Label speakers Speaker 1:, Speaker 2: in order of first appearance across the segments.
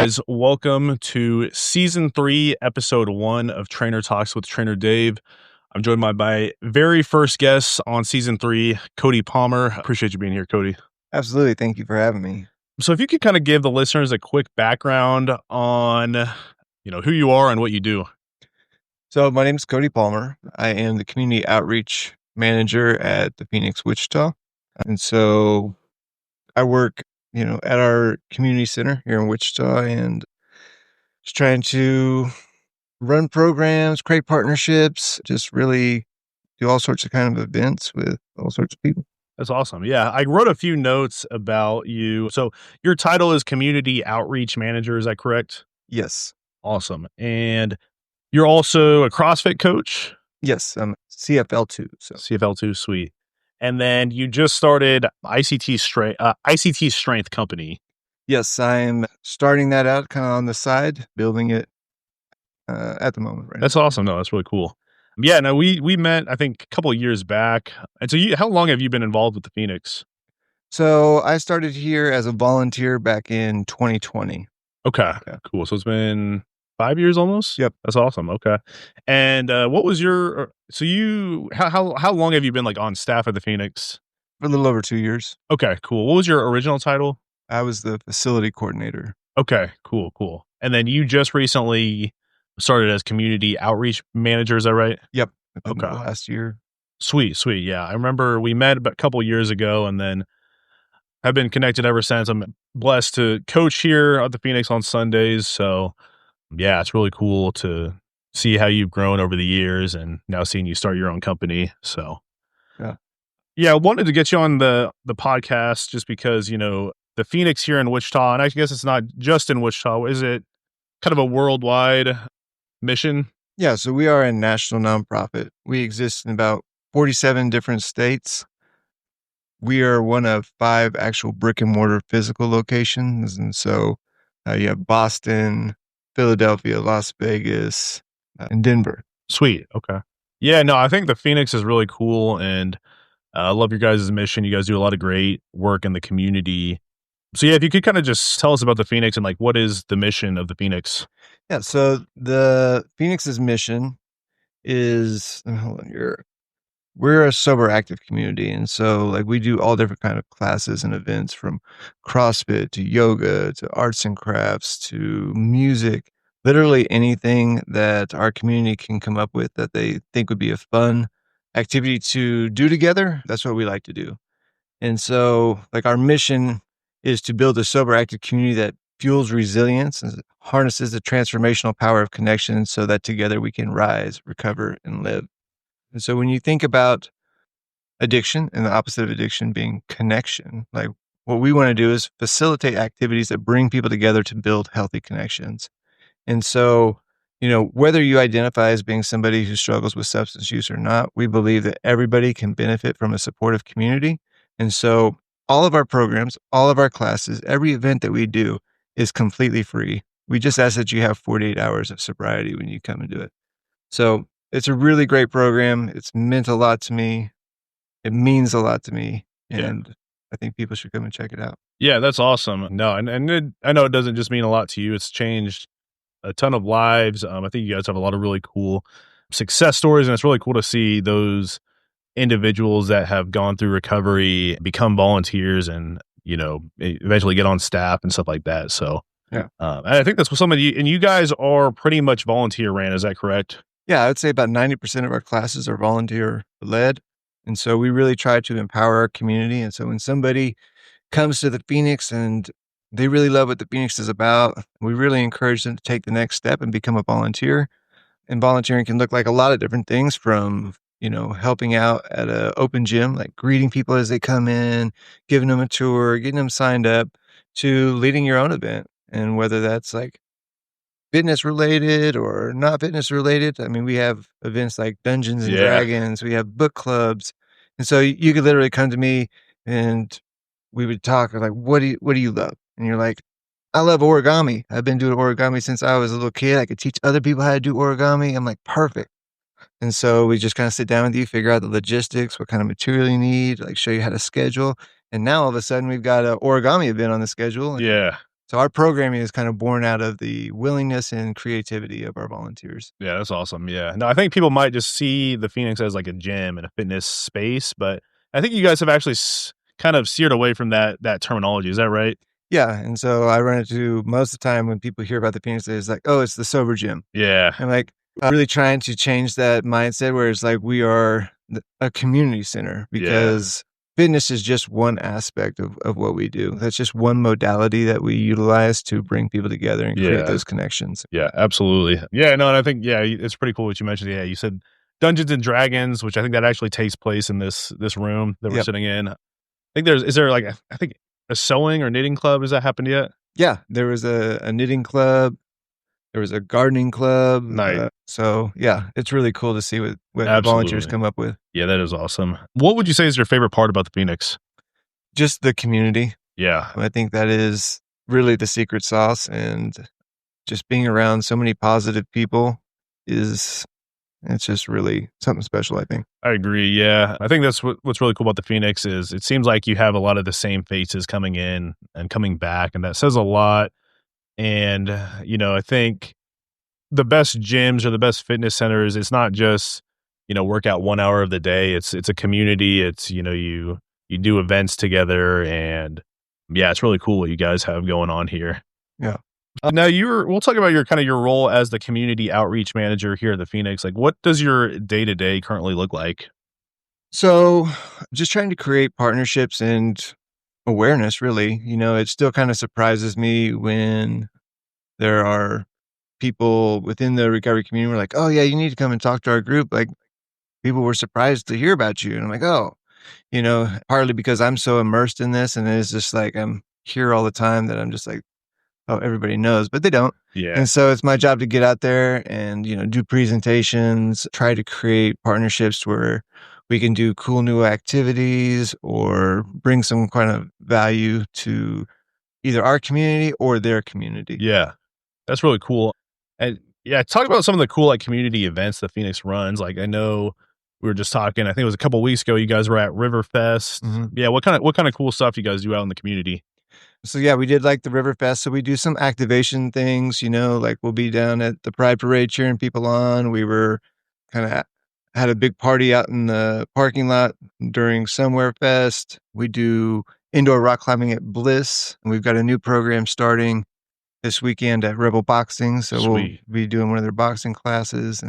Speaker 1: guys, welcome to season 3, episode 1 of Trainer Talks with Trainer Dave. I'm joined by my very first guest on season 3, Cody Palmer. Appreciate you being here, Cody.
Speaker 2: Absolutely. Thank you for having me.
Speaker 1: So if you could kind of give the listeners a quick background on, who you are and what you do.
Speaker 2: So my name is Cody Palmer. I am the community outreach manager at the Phoenix Wichita. And so I work, at our community center here in Wichita and just trying to run programs, create partnerships, just really do all sorts of kind of events with all sorts of people.
Speaker 1: That's awesome. Yeah, I wrote a few notes about you. So your title is community outreach manager. Is that correct?
Speaker 2: Yes.
Speaker 1: Awesome. And you're also a CrossFit coach?
Speaker 2: Yes. I'm CFL2. So
Speaker 1: CFL2, sweet. And then you just started ICT Strength Company.
Speaker 2: yes, I'm starting that out kind of on the side, building it at the moment. Right.
Speaker 1: That's awesome. No, that's really cool. Yeah, no, we met, I think, a couple of years back. And so how long have you been involved with the Phoenix?
Speaker 2: So I started here as a volunteer back in 2020.
Speaker 1: Okay,
Speaker 2: Yeah.
Speaker 1: cool. So it's been 5 years almost?
Speaker 2: Yep.
Speaker 1: That's awesome. Okay. And what was how long have you been like on staff at the Phoenix?
Speaker 2: For a little over 2 years.
Speaker 1: Okay, cool. What was your original title?
Speaker 2: I was the facility coordinator.
Speaker 1: Okay, cool. And then you just recently started as community outreach manager, is that right?
Speaker 2: Yep.
Speaker 1: Okay.
Speaker 2: Last year.
Speaker 1: Sweet. Yeah, I remember we met a couple of years ago, and then have been connected ever since. I'm blessed to coach here at the Phoenix on Sundays, so yeah, it's really cool to see how you've grown over the years, and now seeing you start your own company. So yeah, I wanted to get you on the podcast just because the Phoenix here in Wichita, and I guess it's not just in Wichita. Is it kind of a worldwide mission?
Speaker 2: Yeah. So we are a national nonprofit. We exist in about 47 different states. We are one of 5 actual brick and mortar physical locations. And so you have Boston, Philadelphia, Las Vegas, and Denver.
Speaker 1: Sweet. Okay. Yeah, no, I think the Phoenix is really cool, and I love your guys' mission. You guys do a lot of great work in the community. So yeah, if you could kind of just tell us about the Phoenix and like what is the mission of the Phoenix?
Speaker 2: Yeah. So the Phoenix's mission is, we're a sober active community. And so like we do all different kind of classes and events, from CrossFit to yoga to arts and crafts to music, literally anything that our community can come up with that they think would be a fun activity to do together. That's what we like to do. And so like our mission is to build a sober active community that fuels resilience and harnesses the transformational power of connection so that together we can rise, recover, and live. And so when you think about addiction and the opposite of addiction being connection, like what we want to do is facilitate activities that bring people together to build healthy connections. And so, whether you identify as being somebody who struggles with substance use or not, we believe that everybody can benefit from a supportive community. And so all of our programs, all of our classes, every event that we do is completely free. We just ask that you have 48 hours of sobriety when you come and do it. So it's a really great program. It's meant a lot to me. It means a lot to me. And I think people should come and check it out.
Speaker 1: Yeah, that's awesome. No, and I know it doesn't just mean a lot to you. It's changed a ton of lives. I think you guys have a lot of really cool success stories, and it's really cool to see those individuals that have gone through recovery become volunteers and eventually get on staff and stuff like that. So
Speaker 2: yeah,
Speaker 1: I think that's what some of you, and you guys are pretty much volunteer ran. Is that correct?
Speaker 2: Yeah, I would say about 90% of our classes are volunteer led. And so we really try to empower our community. And so when somebody comes to the Phoenix and they really love what the Phoenix is about, we really encourage them to take the next step and become a volunteer. And volunteering can look like a lot of different things, from, helping out at an open gym, like greeting people as they come in, giving them a tour, getting them signed up, to leading your own event. And whether that's like fitness related or not fitness related. I mean, we have events like Dungeons and Dragons, we have book clubs. And so you could literally come to me and we would talk like, what do you love? And you're like, I love origami. I've been doing origami since I was a little kid. I could teach other people how to do origami. I'm like, perfect. And so we just kind of sit down with you, figure out the logistics, what kind of material you need, like show you how to schedule. And now all of a sudden we've got an origami event on the schedule.
Speaker 1: Yeah.
Speaker 2: So our programming is kind of born out of the willingness and creativity of our volunteers.
Speaker 1: Yeah, that's awesome. Yeah. No, I think people might just see the Phoenix as like a gym and a fitness space, but I think you guys have actually kind of steered away from that terminology. Is that right?
Speaker 2: Yeah, and so I run into most of the time when people hear about the Phoenix, it's like, "Oh, it's the sober gym."
Speaker 1: Yeah.
Speaker 2: And, like, I'm really trying to change that mindset where it's like we are a community center
Speaker 1: Yeah.
Speaker 2: because fitness is just one aspect of what we do. That's just one modality that we utilize to bring people together and create
Speaker 1: Yeah.
Speaker 2: those connections.
Speaker 1: Yeah, absolutely. Yeah, no, and I think it's pretty cool what you mentioned. Yeah, you said Dungeons and Dragons, which I think that actually takes place in this room that we're
Speaker 2: Yep.
Speaker 1: sitting in. I think is there like I think a sewing or knitting club? Has that happened yet?
Speaker 2: Yeah, there was a knitting club, there was a gardening club,
Speaker 1: Nice.
Speaker 2: so, yeah, it's really cool to see what volunteers
Speaker 1: Absolutely.
Speaker 2: come up with.
Speaker 1: Yeah, that is awesome. What would you say is your favorite part about the Phoenix?
Speaker 2: Just the community.
Speaker 1: Yeah,
Speaker 2: I think that is really the secret sauce, and just being around so many positive people is it's just really something special, I think.
Speaker 1: I agree. Yeah, I think that's what's really cool about the Phoenix is it seems like you have a lot of the same faces coming in and coming back, and that says a lot. And I think the best gyms or the best fitness centers, it's not just, work out 1 hour of the day. It's a community. It's, you do events together and yeah, it's really cool what you guys have going on here.
Speaker 2: Yeah.
Speaker 1: Now we'll talk about your kind of your role as the community outreach manager here at the Phoenix. Like what does your day to day currently look like?
Speaker 2: So, just trying to create partnerships and awareness, really. It still kind of surprises me when there are people within the recovery community who are like, "Oh, yeah, you need to come and talk to our group." Like, people were surprised to hear about you. And I'm like, "Oh," partly because I'm so immersed in this and it's just like I'm here all the time that I'm just like, oh, everybody knows, but they don't.
Speaker 1: Yeah.
Speaker 2: And so it's my job to get out there and, do presentations, try to create partnerships where we can do cool new activities or bring some kind of value to either our community or their community.
Speaker 1: Yeah. That's really cool. And yeah, talk about some of the cool like community events that Phoenix runs. Like I know we were just talking, I think it was a couple weeks ago, you guys were at Riverfest.
Speaker 2: Mhm.
Speaker 1: Yeah, what kind of cool stuff you guys do out in the community?
Speaker 2: So yeah, we did like the River Fest. So we do some activation things, like we'll be down at the Pride Parade cheering people on. We were kind of had a big party out in the parking lot during Somewhere Fest. We do indoor rock climbing at Bliss, and we've got a new program starting this weekend at Rebel Boxing. So we'll
Speaker 1: Sweet.
Speaker 2: be doing one of their boxing classes,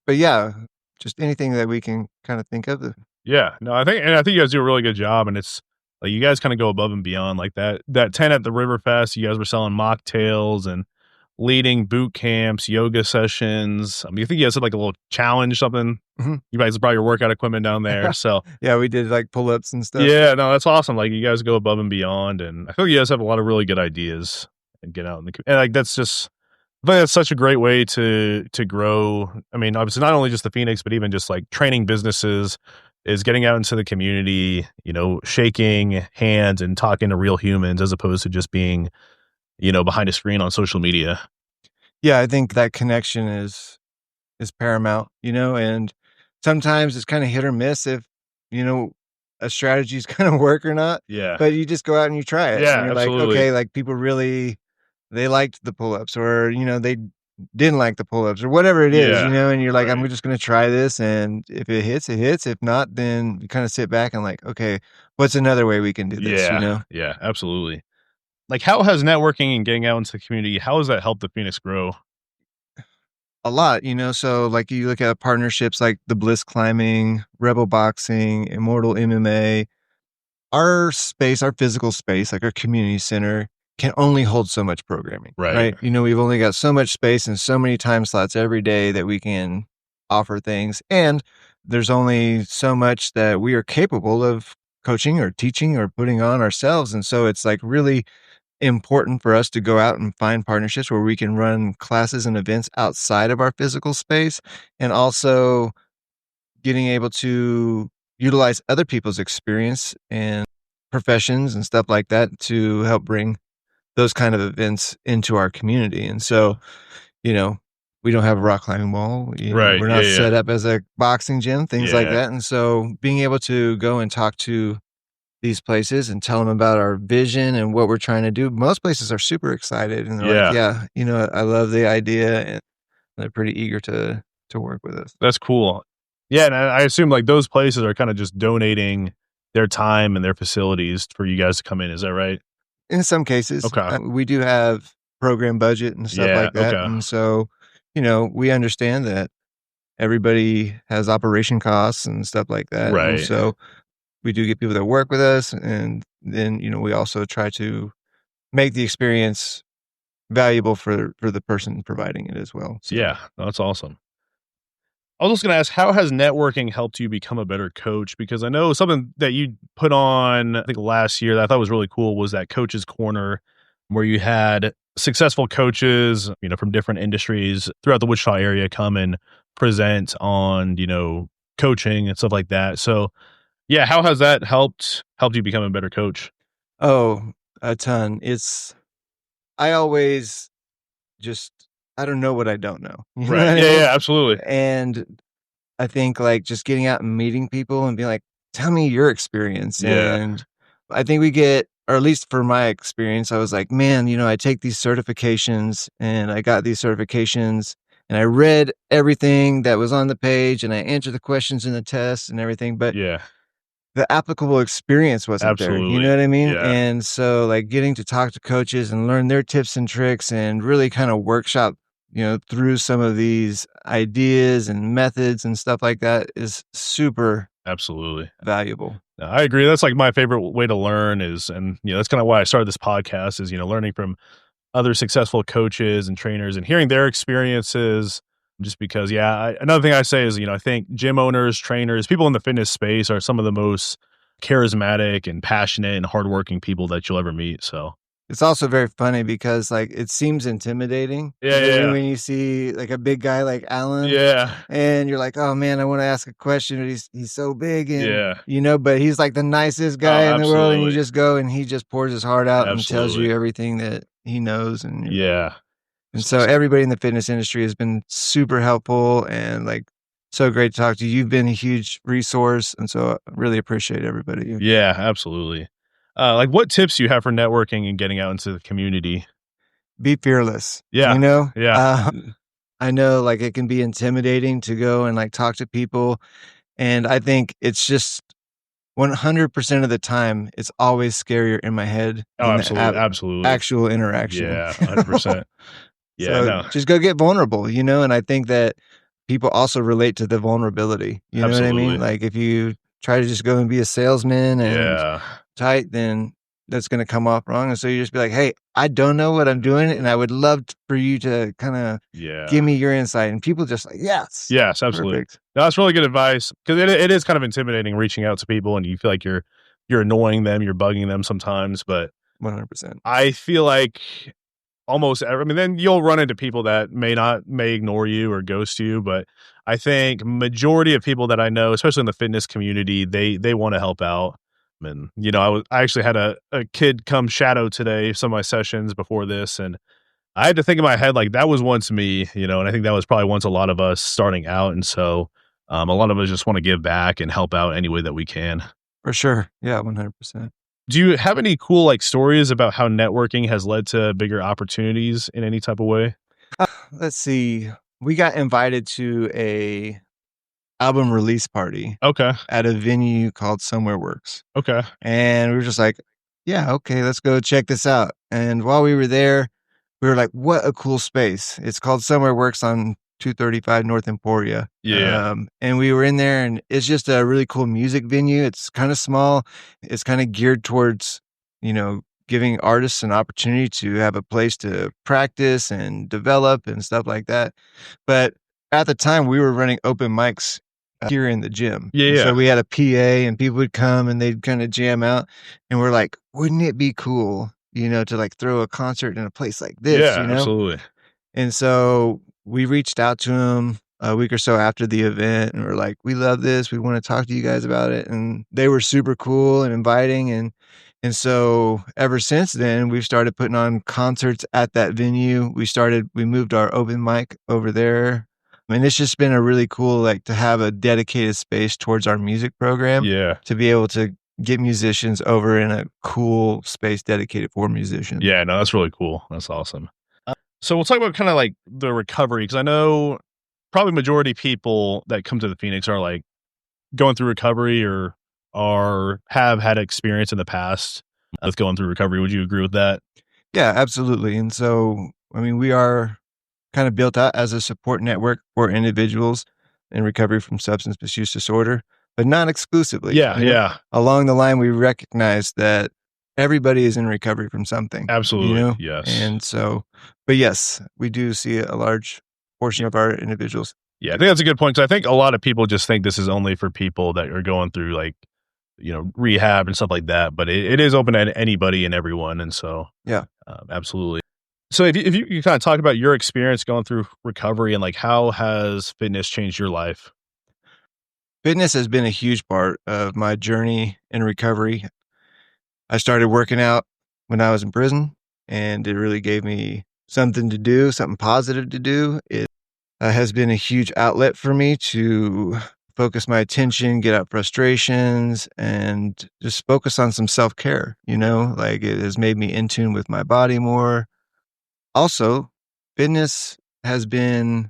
Speaker 2: but yeah, just anything that we can kind of think of.
Speaker 1: Yeah. No, I think you guys do a really good job and it's like you guys kind of go above and beyond like that tent at the Riverfest, you guys were selling mocktails and leading boot camps, yoga sessions. I mean, I think you guys had like a little challenge, something.
Speaker 2: Mhm.
Speaker 1: You guys brought your workout equipment down there. So
Speaker 2: Yeah, we did like pull ups and stuff.
Speaker 1: yeah, no, that's awesome. Like you guys go above and beyond, and I feel like you guys have a lot of really good ideas and get out in and like that's just I think that's such a great way to grow. I mean, obviously not only just the Phoenix, but even just like training businesses is getting out into the community, shaking hands and talking to real humans as opposed to just being, behind a screen on social media.
Speaker 2: Yeah, I think that connection is paramount, and sometimes it's kinda hit or miss if, you know, a strategy's gonna work or not,
Speaker 1: Yeah.
Speaker 2: but you just go out and you try it, and
Speaker 1: Yeah,
Speaker 2: you're like,
Speaker 1: absolutely.
Speaker 2: "Okay," like, people really they liked the pull-ups or, they didn't like the pull-ups or whatever it is,
Speaker 1: Yeah.
Speaker 2: and you're like, "I'm
Speaker 1: Right.
Speaker 2: just gonna try this, and if it hits, it hits. If not, then you kinda sit back and like, 'Okay, what's another way we can do this?'" You
Speaker 1: Yeah.
Speaker 2: know?
Speaker 1: Yeah, absolutely. Like how has networking and getting out into the community, how has that helped the Phoenix grow?
Speaker 2: A lot, so, like, you look at partnerships like the Bliss Climbing, Rebel Boxing, Immortal MMA. Our space, our physical space, like our community center, can only hold so much programming,
Speaker 1: Right.
Speaker 2: right? We've only got so much space and so many time slots every day that we can offer things. And there's only so much that we are capable of coaching or teaching or putting on ourselves. And so it's like really important for us to go out and find partnerships where we can run classes and events outside of our physical space and also getting able to utilize other people's experience and professions and stuff like that to help bring those kind of events into our community. And so, you know, we don't have a rock climbing wall.
Speaker 1: Right.
Speaker 2: We're
Speaker 1: Yeah,
Speaker 2: not
Speaker 1: yeah.
Speaker 2: set up as a boxing gym, things like
Speaker 1: Yeah.
Speaker 2: that. And so being able to go and talk to these places and tell them about our vision and what we're trying to do, most places are super excited and they're like,
Speaker 1: Yeah,
Speaker 2: yeah, I love the idea, and they're pretty eager to work with us.
Speaker 1: that's cool. Yeah, and I assume, like, those places are kinda just donating their time and their facilities for you guys to come in, is that right?
Speaker 2: In some cases,
Speaker 1: Okay.
Speaker 2: we do have program budget and stuff
Speaker 1: Yeah,
Speaker 2: like that,
Speaker 1: okay.
Speaker 2: and so, we understand that everybody has operation costs and stuff like that, and
Speaker 1: Right.
Speaker 2: so we do get people that work with us, and then, we also try to make the experience valuable for the person providing it as well, so.
Speaker 1: Yeah, that's awesome. I was just gonna ask, how has networking helped you become a better coach? Because I know something that you put on, I think last year that I thought was really cool was that coach's corner where you had successful coaches, from different industries throughout the Wichita area come and present on, coaching and stuff like that. So yeah, how has that helped you become a better coach?
Speaker 2: Oh, a ton. I always just I don't know what I don't know, you know
Speaker 1: Right.
Speaker 2: what I
Speaker 1: Yeah,
Speaker 2: mean?
Speaker 1: yeah, absolutely.
Speaker 2: And I think, like, just getting out and meeting people and being like, "Tell me your experience,"
Speaker 1: Yeah.
Speaker 2: and I think we get or at least for my experience, I was like, "Man, I take these certifications, and I got these certifications, and I read everything that was on the page, and I answered the questions in the test and everything, but
Speaker 1: Yeah.
Speaker 2: the applicable experience wasn't there," you know
Speaker 1: Absolutely.
Speaker 2: what I mean?
Speaker 1: Yeah.
Speaker 2: And so, like, getting to talk to coaches and learn their tips and tricks and really kinda workshop, through some of these ideas and methods and stuff like that is super
Speaker 1: Absolutely.
Speaker 2: valuable.
Speaker 1: No, I agree. That's like my favorite way to learn is, and that's kind of why I started this podcast is, learning from other successful coaches and trainers and hearing their experiences. Just because, yeah, another thing I say is, I think gym owners, trainers, people in the fitness space are some of the most charismatic and passionate and hardworking people that you'll ever meet. So,
Speaker 2: It's also very funny because, like, it seems intimidating,
Speaker 1: yeah, yeah, yeah.
Speaker 2: when you see, like, a big guy like Alan,
Speaker 1: Yeah.
Speaker 2: and you're like, "Oh, man, I wanna ask a question, but he's so big and"
Speaker 1: Yeah.
Speaker 2: but he's, like, the nicest
Speaker 1: Oh,
Speaker 2: guy in the world, and you
Speaker 1: absolutely.
Speaker 2: just go and he just pours his heart out and tells
Speaker 1: Absolutely.
Speaker 2: you everything that he knows,
Speaker 1: Yeah.
Speaker 2: and so everybody in the fitness industry has been super helpful and, like, so great to talk to you. You've been a huge resource, and so I really appreciate everybody.
Speaker 1: Yeah, absolutely. Like, what tips do you have for networking and getting out into the community?
Speaker 2: Be fearless,
Speaker 1: Yeah. Yeah.
Speaker 2: I know, like, it can be intimidating to go and, like, talk to people, and I think it's just 100% of the time, it's always scarier in my head
Speaker 1: Oh,
Speaker 2: than the
Speaker 1: absolutely. Absolutely.
Speaker 2: actual interaction.
Speaker 1: Yeah. 100%. Yeah.
Speaker 2: So,
Speaker 1: No.
Speaker 2: just go get vulnerable, and I think that people also relate to the vulnerability, you know what I mean?
Speaker 1: Absolutely.
Speaker 2: Like, if you try to just go and be a salesman and
Speaker 1: Yeah.
Speaker 2: tight, then that's gonna come off wrong, and so you just be like, "Hey, I don't know what I'm doing, and I would love for you to kinda
Speaker 1: Yeah.
Speaker 2: give me your insight," and people just like, "Yes,
Speaker 1: Yes, absolutely.
Speaker 2: perfect."
Speaker 1: No, that's really good advice because it is kind of intimidating reaching out to people and you feel like you're annoying them, you're bugging them sometimes, but
Speaker 2: 100%.
Speaker 1: I feel like I mean, then you'll run into people that may ignore you or ghost you, but I think majority of people that I know, especially in the fitness community, they wanna help out. And, I actually had a kid come shadow today, some of my sessions before this, and I had to think in my head, like, that was once me, and I think that was probably once a lot of us starting out, and so, a lot of us just wanna give back and help out any way that we can.
Speaker 2: For sure. Yeah, 100%.
Speaker 1: Do you have any cool, like, stories about how networking has led to bigger opportunities in any type of way?
Speaker 2: Let's see. We got invited to a album release party
Speaker 1: Okay,
Speaker 2: at a venue called Somewhere Works,
Speaker 1: okay.
Speaker 2: and we were just like, "Yeah, okay, let's go check this out." And while we were there, we were like, "What a cool space." It's called Somewhere Works on 235 North Emporia.
Speaker 1: Yeah,
Speaker 2: And we were in there, and it's just a really cool music venue. It's kinda small. It's kinda geared towards, giving artists an opportunity to have a place to practice and develop and stuff like that. But at the time, we were running open mics here in the gym,
Speaker 1: yeah,
Speaker 2: and so
Speaker 1: yeah.
Speaker 2: we had a PA, and people would come, and they'd kinda jam out, and we're like, "Wouldn't it be cool, to, like, throw a concert in a place like this,"
Speaker 1: Yeah, absolutely.
Speaker 2: And so we reached out to him a week or so after the event, and we're like, "We love this. We wanna talk to you guys about it," and they were super cool and inviting, and so ever since then, we've started putting on concerts at that venue. We moved our open mic over there. I mean, it's just been a really cool, like, to have a dedicated space towards our music program,
Speaker 1: Yeah,
Speaker 2: to be able to get musicians over in a cool space dedicated for musicians.
Speaker 1: Yeah, no, that's really cool. That's awesome. So we'll talk about kind of like the recovery because I know probably majority people that come to the Phoenix are like going through recovery or have had experience in the past with going through recovery. Would you agree with that?
Speaker 2: Yeah, absolutely. And so, I mean, we are kind of built out as a support network for individuals in recovery from substance misuse disorder, but not exclusively.
Speaker 1: Yeah, yeah,
Speaker 2: Along the line, we recognize that everybody is in recovery from something,
Speaker 1: absolutely. Yes.
Speaker 2: and so, but yes, we do see a large portion of our individuals.
Speaker 1: Yeah, I think that's a good point because I think a lot of people just think this is only for people that are going through like, rehab and stuff like that, but it is open to anybody and everyone. And so,
Speaker 2: Yeah.
Speaker 1: absolutely. So if you can kind of talk about your experience going through recovery and like how has fitness changed your life?
Speaker 2: Fitness has been a huge part of my journey in recovery. I started working out when I was in prison, and it really gave me something to do, something positive to do. It has been a huge outlet for me to focus my attention, get out frustrations, and just focus on some self care. Like it has made me in tune with my body more. Also, fitness has been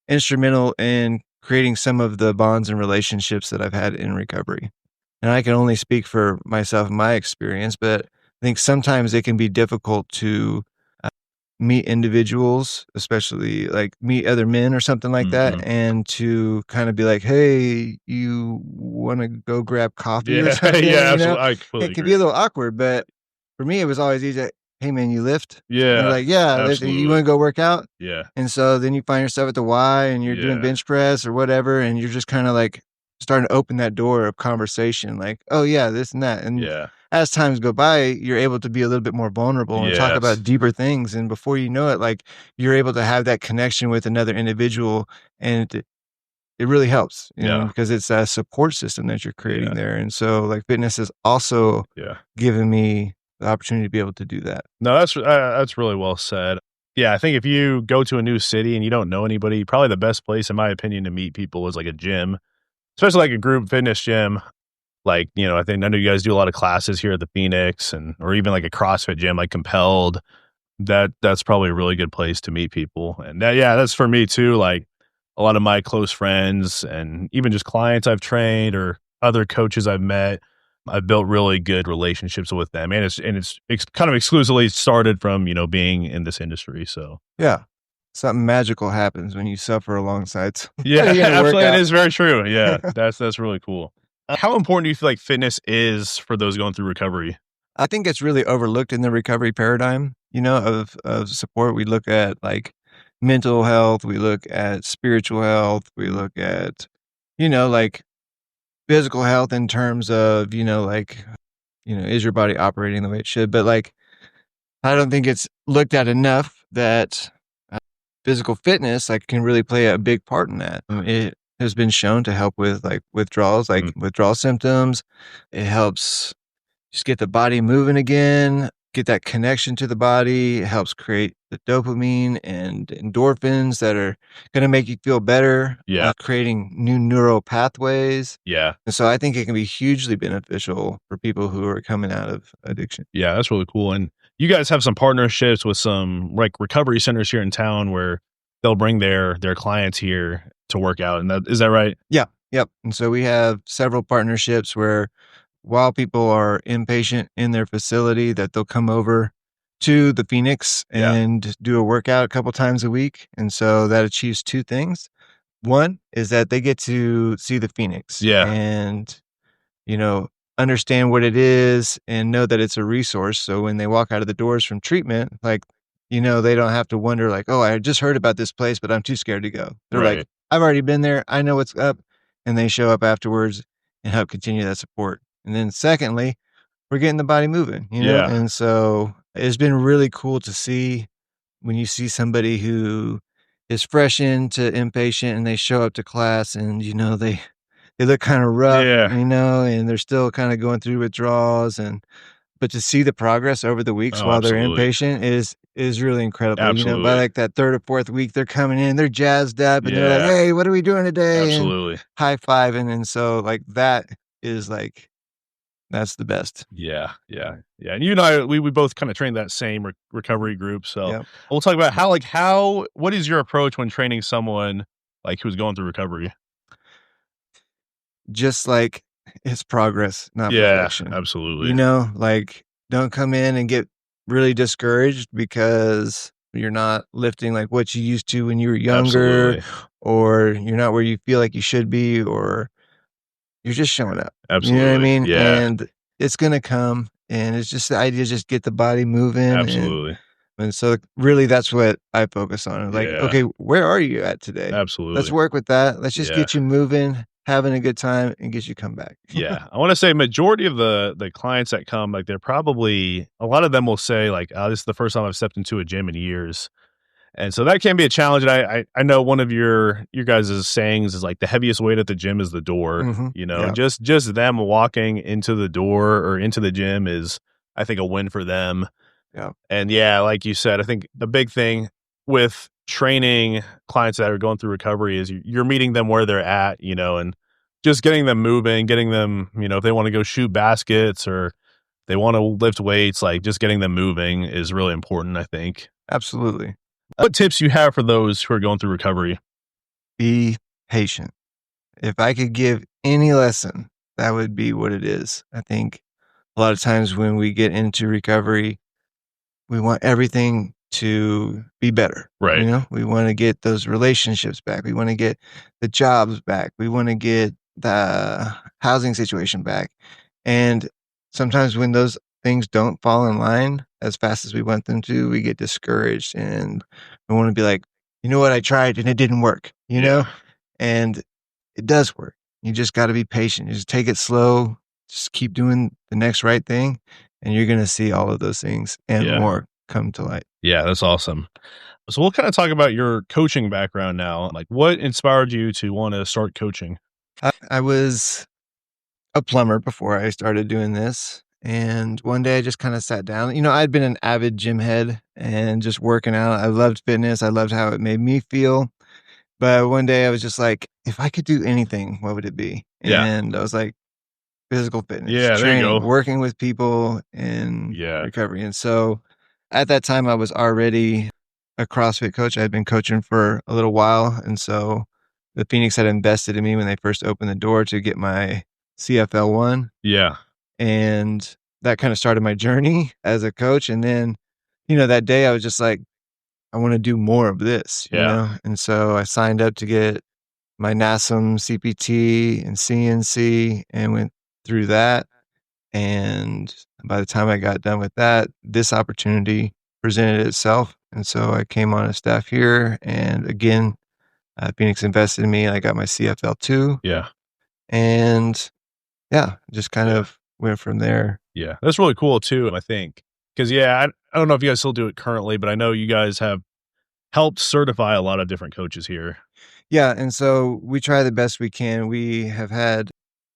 Speaker 2: instrumental in creating some of the bonds and relationships that I've had in recovery. And I can only speak for myself and my experience, but I think sometimes it can be difficult to uh, meet individuals, especially like meet other men or something like that,
Speaker 1: Mhm.
Speaker 2: and to kind of be like, "Hey, you want to go grab coffee or
Speaker 1: Yeah,
Speaker 2: something?"
Speaker 1: yeah, absolutely. I
Speaker 2: It
Speaker 1: completely
Speaker 2: can be
Speaker 1: agree.
Speaker 2: a little awkward, but for me, it was always easy. Hey, man, you lift? And they're
Speaker 1: Yeah,
Speaker 2: like, "Yeah, lift. You
Speaker 1: absolutely.
Speaker 2: want to go work out?"
Speaker 1: Yeah,
Speaker 2: And so then you find yourself at the Y and you're doing
Speaker 1: yeah,
Speaker 2: bench press or whatever, and you're just kinda, like, starting to open that door of conversation, like, "Oh, yeah, this and that," and
Speaker 1: yeah,
Speaker 2: as times go by, you're able to be a little bit more vulnerable and talk
Speaker 1: yes,
Speaker 2: about deeper things, and before you know it, like, you're able to have that connection with another individual, and it really helps,
Speaker 1: yeah,
Speaker 2: because it's a support system that you're creating
Speaker 1: yeah,
Speaker 2: there, and so, like, fitness has also
Speaker 1: yeah.
Speaker 2: given me the opportunity to be able to do that.
Speaker 1: No, that's really well said. Yeah, I think if you go to a new city and you don't know anybody, probably the best place, in my opinion, to meet people is like a gym, especially like a group fitness gym. Like, I know you guys do a lot of classes here at the Phoenix or even like a CrossFit gym, like Compelled. That's probably a really good place to meet people. And yeah, that's for me too. Like a lot of my close friends and even just clients I've trained or other coaches I've met, I've built really good relationships with them. And it's kind of exclusively started from, being in this industry. So
Speaker 2: Yeah. Something magical happens when you suffer alongside
Speaker 1: yeah,
Speaker 2: somebody in a
Speaker 1: absolutely. It
Speaker 2: workout.
Speaker 1: is very true. Yeah. That's really cool. How important do you feel like fitness is for those going through recovery?
Speaker 2: I think it's really overlooked in the recovery paradigm, of support. We look at like mental health, we look at spiritual health, we look at, like physical health in terms of, like, is your body operating the way it should? But like, I don't think it's looked at enough that uh, physical fitness like can really play a big part in that. It has been shown to help with like
Speaker 1: Mm,
Speaker 2: withdrawal symptoms. It helps just get the body moving again, get that connection to the body. It helps create the dopamine and endorphins that are going to make you feel better,
Speaker 1: yeah.
Speaker 2: creating new neural pathways.
Speaker 1: Yeah.
Speaker 2: And so I think it can be hugely beneficial for people who are coming out of addiction.
Speaker 1: Yeah, that's really cool, and you guys have some partnerships with some, like, recovery centers here in town where they'll bring their clients here to work out, and that is that right?
Speaker 2: Yeah. Yep. And so we have several partnerships where while people are inpatient in their facility, that they'll come over to the Phoenix
Speaker 1: Yeah.
Speaker 2: and do a workout a couple times a week. And so that achieves two things. One is that they get to see the Phoenix
Speaker 1: Yeah.
Speaker 2: and, you know, understand what it is and know that it's a resource. So when they walk out of the doors from treatment, like, they don't have to wonder, like, oh, I just heard about this place, but I'm too scared to go. They're like,
Speaker 1: Right.
Speaker 2: I've already been there. I know what's up. And they show up afterwards and help continue that support. And then secondly, we're getting the body moving,
Speaker 1: Yeah.
Speaker 2: and so it's been really cool to see when you see somebody who is fresh into inpatient and they show up to class and, they look kinda rough,
Speaker 1: Yeah.
Speaker 2: and they're still kinda going through withdrawals but to see the progress over the weeks
Speaker 1: Oh,
Speaker 2: while they're
Speaker 1: absolutely.
Speaker 2: inpatient is really incredible, by,
Speaker 1: Absolutely.
Speaker 2: like, that 3rd or 4th week, they're coming in, they're jazzed up, and they're like,
Speaker 1: Yeah.
Speaker 2: "Hey, what are we doing today?" and
Speaker 1: Absolutely.
Speaker 2: high-fiving, and so, like, that is, like That's the best.
Speaker 1: Yeah, yeah, yeah. And you and I, we both kind of train that same recovery group. So
Speaker 2: Yep.
Speaker 1: we'll talk about how what is your approach when training someone like who's going through recovery?
Speaker 2: Just like it's progress, not
Speaker 1: Yeah,
Speaker 2: perfection. You
Speaker 1: absolutely,
Speaker 2: know, like, don't come in and get really discouraged because you're not lifting like what you used to when you were younger,
Speaker 1: absolutely,
Speaker 2: or you're not where you feel like you should be, or you're just showing up. You know what I
Speaker 1: absolutely.
Speaker 2: mean?
Speaker 1: Yeah,
Speaker 2: And it's gonna come, and it's just the idea is just get the body moving,
Speaker 1: absolutely.
Speaker 2: and so really that's what I focus on. Like,
Speaker 1: Yeah,
Speaker 2: okay, where are you at today? Let's
Speaker 1: absolutely.
Speaker 2: work with that. Let's just
Speaker 1: Yeah.
Speaker 2: get you moving, having a good time, and get you come back.
Speaker 1: Yeah, I wanna say majority of the clients that come, like, they're probably a lot of them will say, like, "Oh, this is the first time I've stepped into a gym in years." And so that can be a challenge, and I know one of your guys' sayings is, like, "The heaviest weight at the gym is the door,"
Speaker 2: Mhm.
Speaker 1: you know?
Speaker 2: Yeah.
Speaker 1: Just them walking into the door or into the gym is, I think, a win for them.
Speaker 2: Yeah.
Speaker 1: And yeah, like you said, I think the big thing with training clients that are going through recovery is you're meeting them where they're at, you know, and just getting them moving, getting them, you know, if they want to go shoot baskets or they want to lift weights, like just getting them moving is really important, I think.
Speaker 2: Absolutely.
Speaker 1: What tips you have for those who are going through recovery?
Speaker 2: Be patient. If I could give any lesson, that would be what it is. I think a lot of times when we get into recovery, we want everything to be better.
Speaker 1: Right.
Speaker 2: You know, we want to get those relationships back. We want to get the jobs back. We want to get the housing situation back. And sometimes when those things don't fall in line as fast as we want them to, we get discouraged and we want to be like, you know what, I tried and it didn't work, you know?
Speaker 1: Yeah.
Speaker 2: And it does work. You just got to be patient. You just take it slow. Just keep doing the next right thing, and you're going to see all of those things and
Speaker 1: Yeah.
Speaker 2: more come to light.
Speaker 1: Yeah. That's awesome. So we'll kind of talk about your coaching background now. Like what inspired you to want to start coaching?
Speaker 2: I was a plumber before I started doing this. And one day I just kind of sat down. You know, I'd been an avid gym head and just working out. I loved fitness. I loved how it made me feel. But one day I was just like, if I could do anything, what would it be?
Speaker 1: Yeah.
Speaker 2: And I was like, physical fitness,
Speaker 1: Yeah. There you
Speaker 2: training,
Speaker 1: go.
Speaker 2: working with people in
Speaker 1: Yeah.
Speaker 2: recovery. And so at that time, I was already a CrossFit coach. I had been coaching for a little while. And so the Phoenix had invested in me when they first opened the door to get my CFL1.
Speaker 1: Yeah.
Speaker 2: And that kind of started my journey as a coach. And then, you know, that day I was just like, I want to do more of this, you
Speaker 1: Yeah.
Speaker 2: know? And so I signed up to get my NASM CPT and CNC and went through that. And by the time I got done with that, this opportunity presented itself. And so I came on as staff here. And again, Phoenix invested in me. I got my CFL2.
Speaker 1: Yeah.
Speaker 2: And yeah, just kind
Speaker 1: Yeah.
Speaker 2: of went from there.
Speaker 1: Yeah. That's really cool too, I think. Because yeah, I don't know if you guys still do it currently, but I know you guys have helped certify a lot of different coaches here.
Speaker 2: Yeah. And so we try the best we can. We have had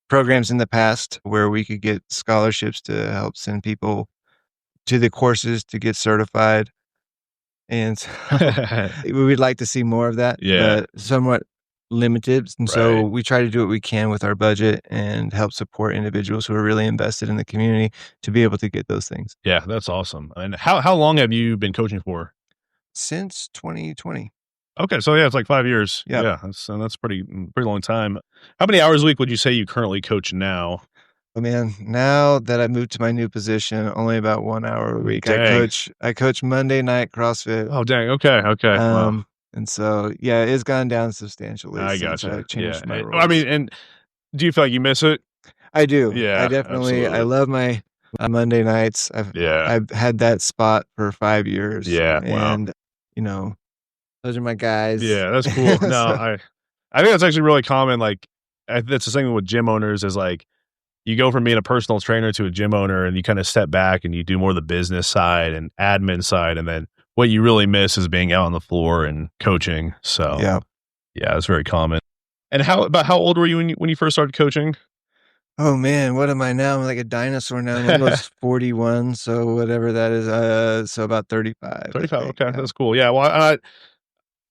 Speaker 2: programs in the past where we could get scholarships to help send people to the courses to get certified. And so we would like to see more of that,
Speaker 1: Yeah.
Speaker 2: but somewhat limited. And so
Speaker 1: Right.
Speaker 2: we try to do what we can with our budget and help support individuals who are really invested in the community to be able to get those things.
Speaker 1: Yeah. That's awesome. And how long have you been coaching for?
Speaker 2: Since 2020.
Speaker 1: Okay. So yeah, it's like 5 years.
Speaker 2: Yep.
Speaker 1: Yeah. That's pretty long time. How many hours a week would you say you currently coach now?
Speaker 2: Oh man, now that I moved to my new position, only about 1 hour a week.
Speaker 1: Dang.
Speaker 2: I coach Monday night CrossFit.
Speaker 1: Oh, dang. Okay. Okay. Wow.
Speaker 2: And so yeah, it's gone down substantially
Speaker 1: I
Speaker 2: since I
Speaker 1: gotcha. Yeah.
Speaker 2: changed my
Speaker 1: I mean,
Speaker 2: roles.
Speaker 1: and do you feel like you miss it?
Speaker 2: I do. I
Speaker 1: Yeah.
Speaker 2: definitely I
Speaker 1: Absolutely.
Speaker 2: love my Monday nights.
Speaker 1: Yeah.
Speaker 2: I've had that spot for 5 years,
Speaker 1: Yeah. Wow.
Speaker 2: and, you know, those are my guys.
Speaker 1: Yeah, that's cool. No,
Speaker 2: So
Speaker 1: I think that's actually really common, like, that's the thing with gym owners is, like, you go from being a personal trainer to a gym owner, and you kinda step back, and you do more of the business side and admin side, and then what you really miss is being out on the floor and coaching, so,
Speaker 2: yeah.
Speaker 1: yeah, it's very common. And how old were you when you first started coaching?
Speaker 2: Oh, man, what am I now? I'm like a dinosaur now. I'm almost 41, so whatever that is, so about 35, I
Speaker 1: 35,
Speaker 2: think,
Speaker 1: okay,
Speaker 2: yeah.
Speaker 1: that's cool, yeah, well,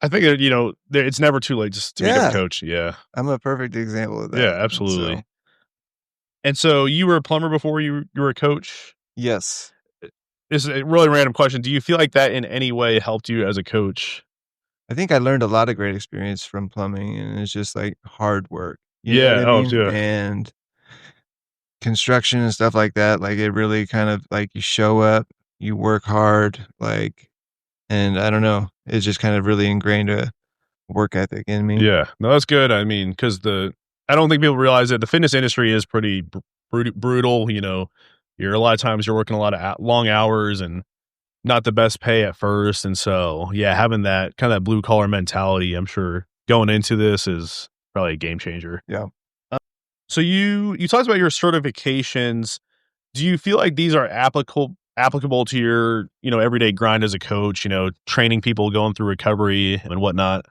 Speaker 1: I think that, you know, it's never too late just to become a
Speaker 2: Yeah,
Speaker 1: coach, yeah.
Speaker 2: I'm a perfect example of
Speaker 1: Yeah,
Speaker 2: that, and so
Speaker 1: absolutely. And so you were a plumber before you were a coach?
Speaker 2: Yes.
Speaker 1: This is a really random question. Do you feel like that in any way helped you as a coach?
Speaker 2: I think I learned a lot of great experience from plumbing, and it's just, like, hard work, you know what
Speaker 1: Yeah.
Speaker 2: I
Speaker 1: Oh,
Speaker 2: mean?
Speaker 1: yeah.
Speaker 2: And construction and stuff like that, like, it really kind of like, you show up, you work hard, like and I don't know, it's just kind of really ingrained a work ethic in me.
Speaker 1: Yeah. No, that's good. I mean, because I don't think people realize that the fitness industry is pretty brutal. You're a lot of times you're working a lot of long hours and not the best pay at first. And so, yeah, having that kind of blue collar mentality, I'm sure going into this is probably a game changer.
Speaker 2: Yeah.
Speaker 1: So you talked about your certifications. Do you feel like these are applicable to your, everyday grind as a coach, training people going through recovery and whatnot?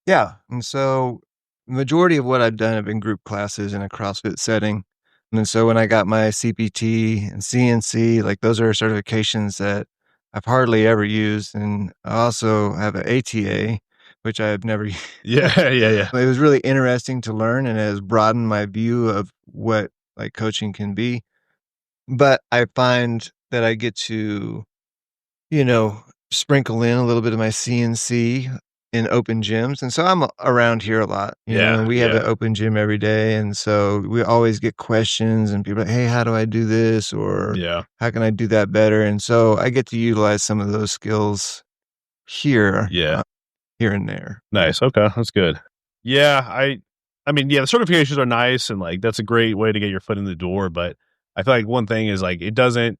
Speaker 2: Yeah, and so, majority of what I've done have been group classes in a CrossFit setting, and so when I got my CPT and CNC, like, those are certifications that I've hardly ever used, and I also have a ATA, which I've never u
Speaker 1: Yeah, yeah, yeah.
Speaker 2: It was really interesting to learn, and it has broadened my view of what, like, coaching can be, but I find that I get to you know, sprinkle in a little bit of my CNC in open gyms, and so I'm around here a lot,
Speaker 1: Yeah,
Speaker 2: and we have an
Speaker 1: yeah,
Speaker 2: open gym every day, and so we always get questions and people are like, "Hey, how do I do this?" or
Speaker 1: yeah,
Speaker 2: "How can I do that better?" And so I get to utilize some of those skills here,
Speaker 1: yeah.
Speaker 2: here and there. Yeah.
Speaker 1: Nice. Okay, that's good. Yeah, I mean, yeah, the certifications are nice and like that's a great way to get your foot in the door, but I feel like one thing is like it doesn't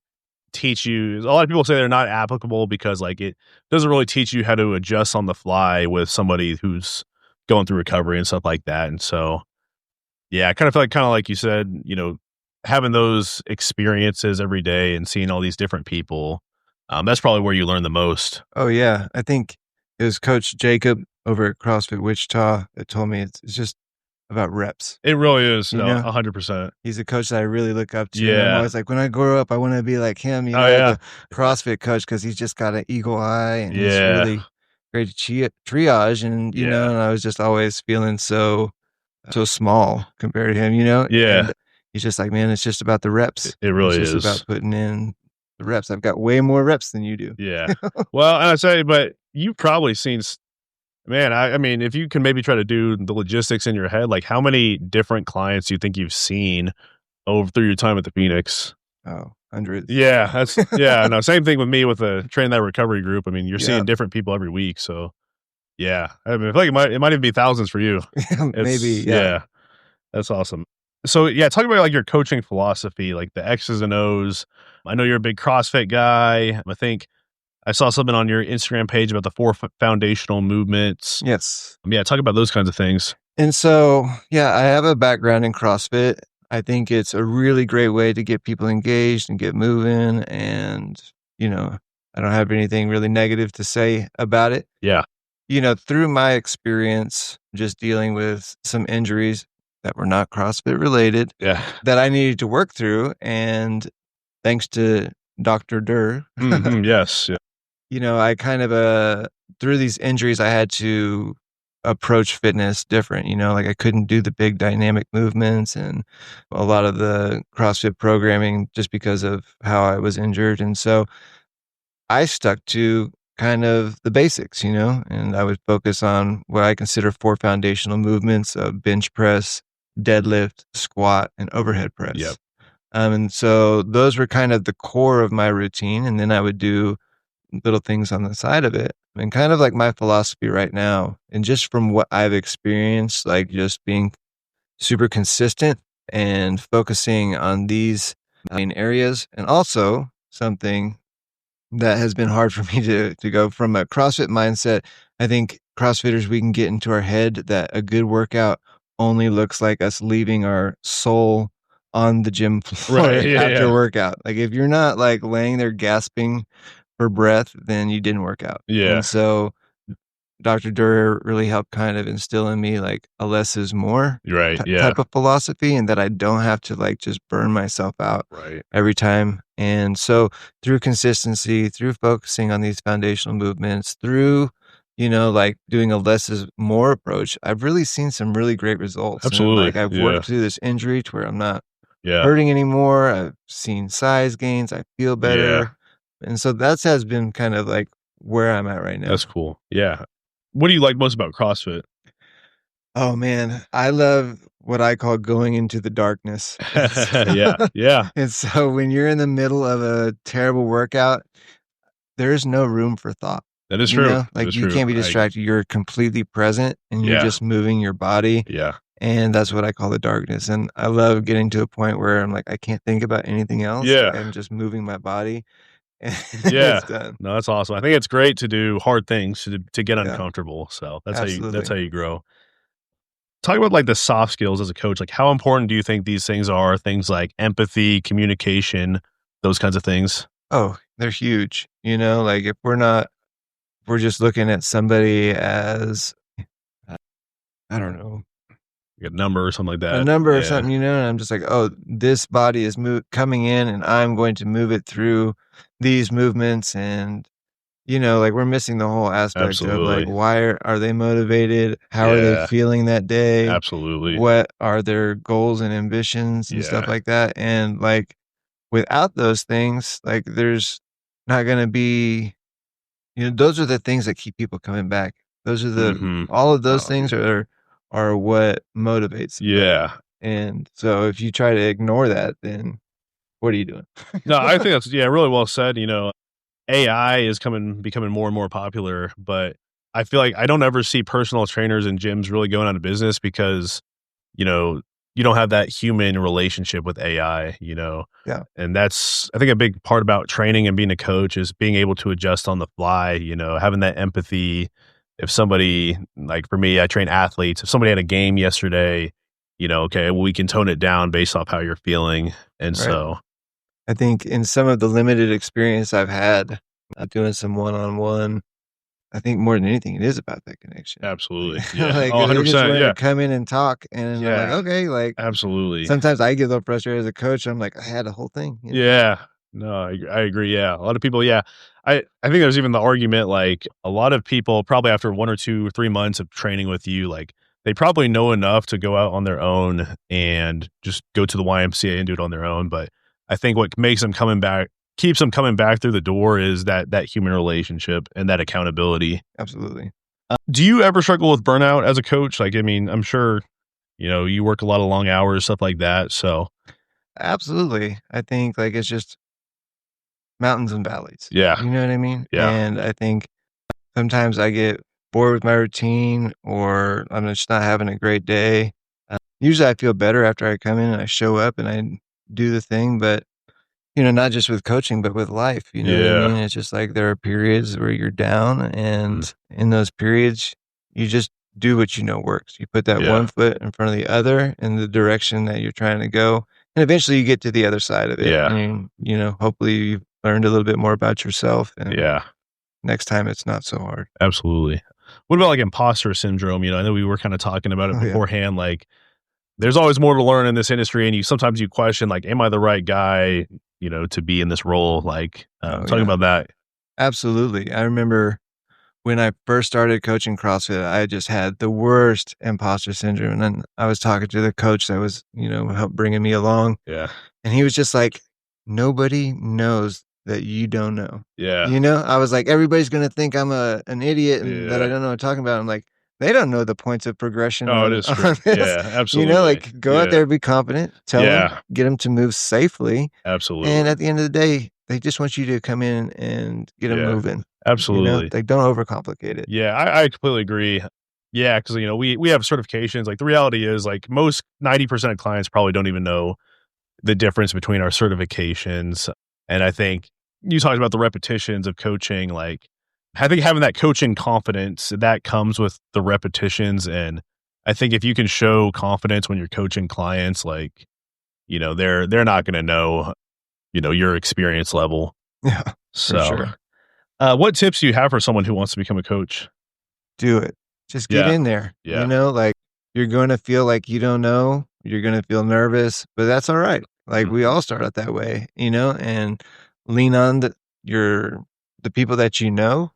Speaker 1: teach you a lot of people say they're not applicable because like it doesn't really teach you how to adjust on the fly with somebody who's going through recovery and stuff like that. And so, yeah, I kind of feel like you said, having those experiences every day and seeing all these different people, that's probably where you learn the most.
Speaker 2: Oh, yeah. I think it was Coach Jacob over at CrossFit Wichita that told me it's just about reps,
Speaker 1: It really is,
Speaker 2: you
Speaker 1: no,
Speaker 2: know?
Speaker 1: 100%.
Speaker 2: He's a coach that I really look up to, and I'm
Speaker 1: Yeah.
Speaker 2: always like, when I grow up, I wanna be like him,
Speaker 1: Oh,
Speaker 2: as
Speaker 1: yeah.
Speaker 2: a CrossFit coach because he's just got an eagle eye, and he's
Speaker 1: Yeah.
Speaker 2: really great at triage, and,
Speaker 1: Yeah.
Speaker 2: and I was just always feeling so small compared to him,
Speaker 1: Yeah.
Speaker 2: and he's just like, "Man, it's just about the reps.
Speaker 1: It
Speaker 2: It's
Speaker 1: really
Speaker 2: just about
Speaker 1: is.
Speaker 2: putting in the reps. I've got way more reps than you do."
Speaker 1: Yeah. Well, and I say, but you've probably seen man, I mean, if you can maybe try to do the logistics in your head, like how many different clients do you think you've seen over through your time at the Phoenix?
Speaker 2: Oh, hundreds.
Speaker 1: Yeah, yeah, no, same thing with me with the training that recovery group. I mean, you're
Speaker 2: Yeah.
Speaker 1: seeing different people every week, so yeah. I mean, I feel like it might even be thousands for you.
Speaker 2: Maybe,
Speaker 1: It's
Speaker 2: yeah.
Speaker 1: yeah, that's awesome. So yeah, talk about like your coaching philosophy, like the X's and O's. I know you're a big CrossFit guy. I think I saw something on your Instagram page about the four foundational movements.
Speaker 2: Yes.
Speaker 1: Yeah, talk about those kinds of things.
Speaker 2: And so, yeah, I have a background in CrossFit. I think it's a really great way to get people engaged and get moving. And, I don't have anything really negative to say about it.
Speaker 1: Yeah,
Speaker 2: Through my experience just dealing with some injuries that were not CrossFit related
Speaker 1: yeah.
Speaker 2: that I needed to work through. And thanks to Dr. Durr,
Speaker 1: Mhm, yes, yeah,
Speaker 2: I kind of, through these injuries, I had to approach fitness different, like I couldn't do the big dynamic movements and a lot of the CrossFit programming just because of how I was injured. And so I stuck to kind of the basics, and I would focus on what I consider four foundational movements of bench press, deadlift, squat, and overhead
Speaker 1: yep,
Speaker 2: press. And so those were kind of the core of my routine. And then I would do little things on the side of it. And kind of like my philosophy right now, and just from what I've experienced, like just being super consistent and focusing on these main areas. And also something that has been hard for me to go from a CrossFit mindset. I think CrossFitters, we can get into our head that a good workout only looks like us leaving our soul on the gym
Speaker 1: right,
Speaker 2: floor
Speaker 1: yeah,
Speaker 2: after
Speaker 1: yeah,
Speaker 2: workout. Like if you're not like laying there gasping for breath, then you didn't work out.
Speaker 1: yeah,
Speaker 2: And so Dr. Durer really helped kind of instill in me like a less is more
Speaker 1: right, yeah,
Speaker 2: type of philosophy, and that I don't have to like just burn myself out
Speaker 1: right,
Speaker 2: every time. And so through consistency, through focusing on these foundational movements, through like doing a less is more approach, I've really seen some really great results. And
Speaker 1: absolutely,
Speaker 2: like I've
Speaker 1: yeah,
Speaker 2: worked through this injury to where I'm not
Speaker 1: Yeah.
Speaker 2: hurting anymore. I've seen size gains. I feel
Speaker 1: Yeah.
Speaker 2: better. And so that's has been kind of like where I'm at right
Speaker 1: That's
Speaker 2: now.
Speaker 1: cool. Yeah. What do you like most about CrossFit?
Speaker 2: Oh man, I love what I call going into the darkness.
Speaker 1: Yeah. Yeah.
Speaker 2: And so when you're in the middle of a terrible workout, there's no room for thought.
Speaker 1: That is
Speaker 2: You
Speaker 1: true.
Speaker 2: know,
Speaker 1: That
Speaker 2: like
Speaker 1: is
Speaker 2: you
Speaker 1: true.
Speaker 2: can't be distracted. You're completely present and you're
Speaker 1: Yeah.
Speaker 2: just moving your body.
Speaker 1: Yeah.
Speaker 2: And that's what I call the darkness. And I love getting to a point where I'm like, I can't think about anything else. Like
Speaker 1: Yeah.
Speaker 2: I'm just moving my body and
Speaker 1: Yeah.
Speaker 2: it's done.
Speaker 1: No, that's awesome. I think it's great to do hard things to get
Speaker 2: Yeah,
Speaker 1: uncomfortable. So that's
Speaker 2: absolutely.
Speaker 1: how you grow. Talk about like the soft skills as a coach. Like how important do you think these things are? Things like empathy, communication, those kinds of things.
Speaker 2: Oh, they're huge. You know, like if we're just looking at somebody as, uh, I don't know,
Speaker 1: Like a number or something like
Speaker 2: a
Speaker 1: that.
Speaker 2: number or
Speaker 1: Yeah.
Speaker 2: something, you know, and I'm just like, oh, this body is coming in and I'm going to move it through these movements. And, you know, like we're missing the whole aspect of like,
Speaker 1: Absolutely.
Speaker 2: why are they motivated? How are they
Speaker 1: Yeah.
Speaker 2: feeling that day?
Speaker 1: Absolutely.
Speaker 2: What are their goals and ambitions and stuff
Speaker 1: Yeah.
Speaker 2: like that? And like without those things, like there's not going to be, you know, those are the things that keep people coming back. Those are
Speaker 1: Mhm.
Speaker 2: all of those
Speaker 1: Oh,
Speaker 2: things
Speaker 1: yeah.
Speaker 2: are what motivates somebody.
Speaker 1: Yeah.
Speaker 2: And so if you try to ignore that, then what are you doing?
Speaker 1: No, I think that's yeah, really well said. AI is becoming more and more popular, but I feel like I don't ever see personal trainers and gyms really going out of business because, you know, you don't have that human relationship with AI.
Speaker 2: Yeah,
Speaker 1: And that's I think a big part about training and being a coach is being able to adjust on the fly, having that empathy. If somebody like for me, I train athletes. If somebody had a game yesterday, okay, well, we can tone it down based off how you're feeling. And
Speaker 2: right.
Speaker 1: so
Speaker 2: I think in some of the limited experience I've had doing some one-on-one, I think more than anything, it is about that connection. Like,
Speaker 1: absolutely. Yeah.
Speaker 2: like
Speaker 1: Oh,
Speaker 2: they just
Speaker 1: 100%.
Speaker 2: want
Speaker 1: Yeah.
Speaker 2: to come in and talk, and I'm like,
Speaker 1: Yeah.
Speaker 2: okay. Like
Speaker 1: Absolutely.
Speaker 2: sometimes I get a little frustrated as a coach. I'm like, I had a whole thing, you know?
Speaker 1: Yeah. No, I agree, yeah. A lot of people yeah. I think there's even the argument, like, a lot of people probably after 1 or 2 or 3 months of training with you, like, they probably know enough to go out on their own and just go to the YMCA and do it on their own, but I think what makes them coming back keeps them coming back through the door is that human relationship and that accountability.
Speaker 2: Absolutely.
Speaker 1: Do you ever struggle with burnout as a coach? Like, I mean, I'm sure, you work a lot of long hours, stuff like that, so
Speaker 2: Absolutely. I think like it's just mountains and valleys.
Speaker 1: yeah.
Speaker 2: You know what I mean?
Speaker 1: Yeah.
Speaker 2: And I think sometimes I get bored with my routine or I'm just not having a great day. Usually I feel better after I come in and I show up and I do the thing, but you know, not just with coaching, but with life. You know what I
Speaker 1: Yeah.
Speaker 2: mean? It's just like there are periods where you're down,
Speaker 1: Mm.
Speaker 2: and in those periods, you just do what you know works. You put that
Speaker 1: Yeah.
Speaker 2: one foot in front of the other in the direction that you're trying to go. And eventually you get to the other side of it.
Speaker 1: Yeah.
Speaker 2: And, you know, hopefully you've learned a little bit more about yourself. And
Speaker 1: Yeah.
Speaker 2: next time it's not so hard.
Speaker 1: Absolutely. What about, like, imposter syndrome? I know we were kinda talking about it
Speaker 2: Oh, yeah.
Speaker 1: beforehand, like, there's always more to learn in this industry, and sometimes you question, like, "Am I the right guy, to be in this role?" Like,
Speaker 2: Oh,
Speaker 1: talking
Speaker 2: yeah.
Speaker 1: about that.
Speaker 2: Absolutely. I remember when I first started coaching CrossFit, I just had the worst imposter syndrome. And then I was talking to the coach that was, you know, help bringing me along.
Speaker 1: Yeah.
Speaker 2: And he was just like, nobody knows that you don't know.
Speaker 1: Yeah.
Speaker 2: You know, I was like, everybody's going to think I'm an idiot and that I
Speaker 1: Yeah.
Speaker 2: don't know what I'm talking about. I'm like, they don't know the points of progression
Speaker 1: Oh, it
Speaker 2: on,
Speaker 1: is true.
Speaker 2: on this.
Speaker 1: Yeah,
Speaker 2: You know,
Speaker 1: absolutely.
Speaker 2: like go out
Speaker 1: Yeah.
Speaker 2: there, be confident, tell them,
Speaker 1: Yeah.
Speaker 2: get them to move safely. And
Speaker 1: Absolutely.
Speaker 2: at the end of the day, they just want you to come in and get them
Speaker 1: Yeah.
Speaker 2: moving. You know,
Speaker 1: Absolutely.
Speaker 2: like don't overcomplicate it.
Speaker 1: Yeah, I completely agree. Yeah, because we have certifications, like, the reality is, like, most 90% of clients probably don't even know the difference between our certifications. And I think you talked about the repetitions of coaching, like, I think having that coaching confidence that comes with the repetitions. And I think if you can show confidence when you're coaching clients, like, they're not going to know, your experience level.
Speaker 2: Yeah, for
Speaker 1: So,
Speaker 2: sure.
Speaker 1: what tips do you have for someone who wants to become a coach?
Speaker 2: Do it. Just get
Speaker 1: Yeah.
Speaker 2: in there. You
Speaker 1: Yeah.
Speaker 2: know, like you're going to feel like you don't know, you're going to feel nervous, but that's all right. Like we
Speaker 1: Mhm.
Speaker 2: all start out that way, you know, and lean on the people that you know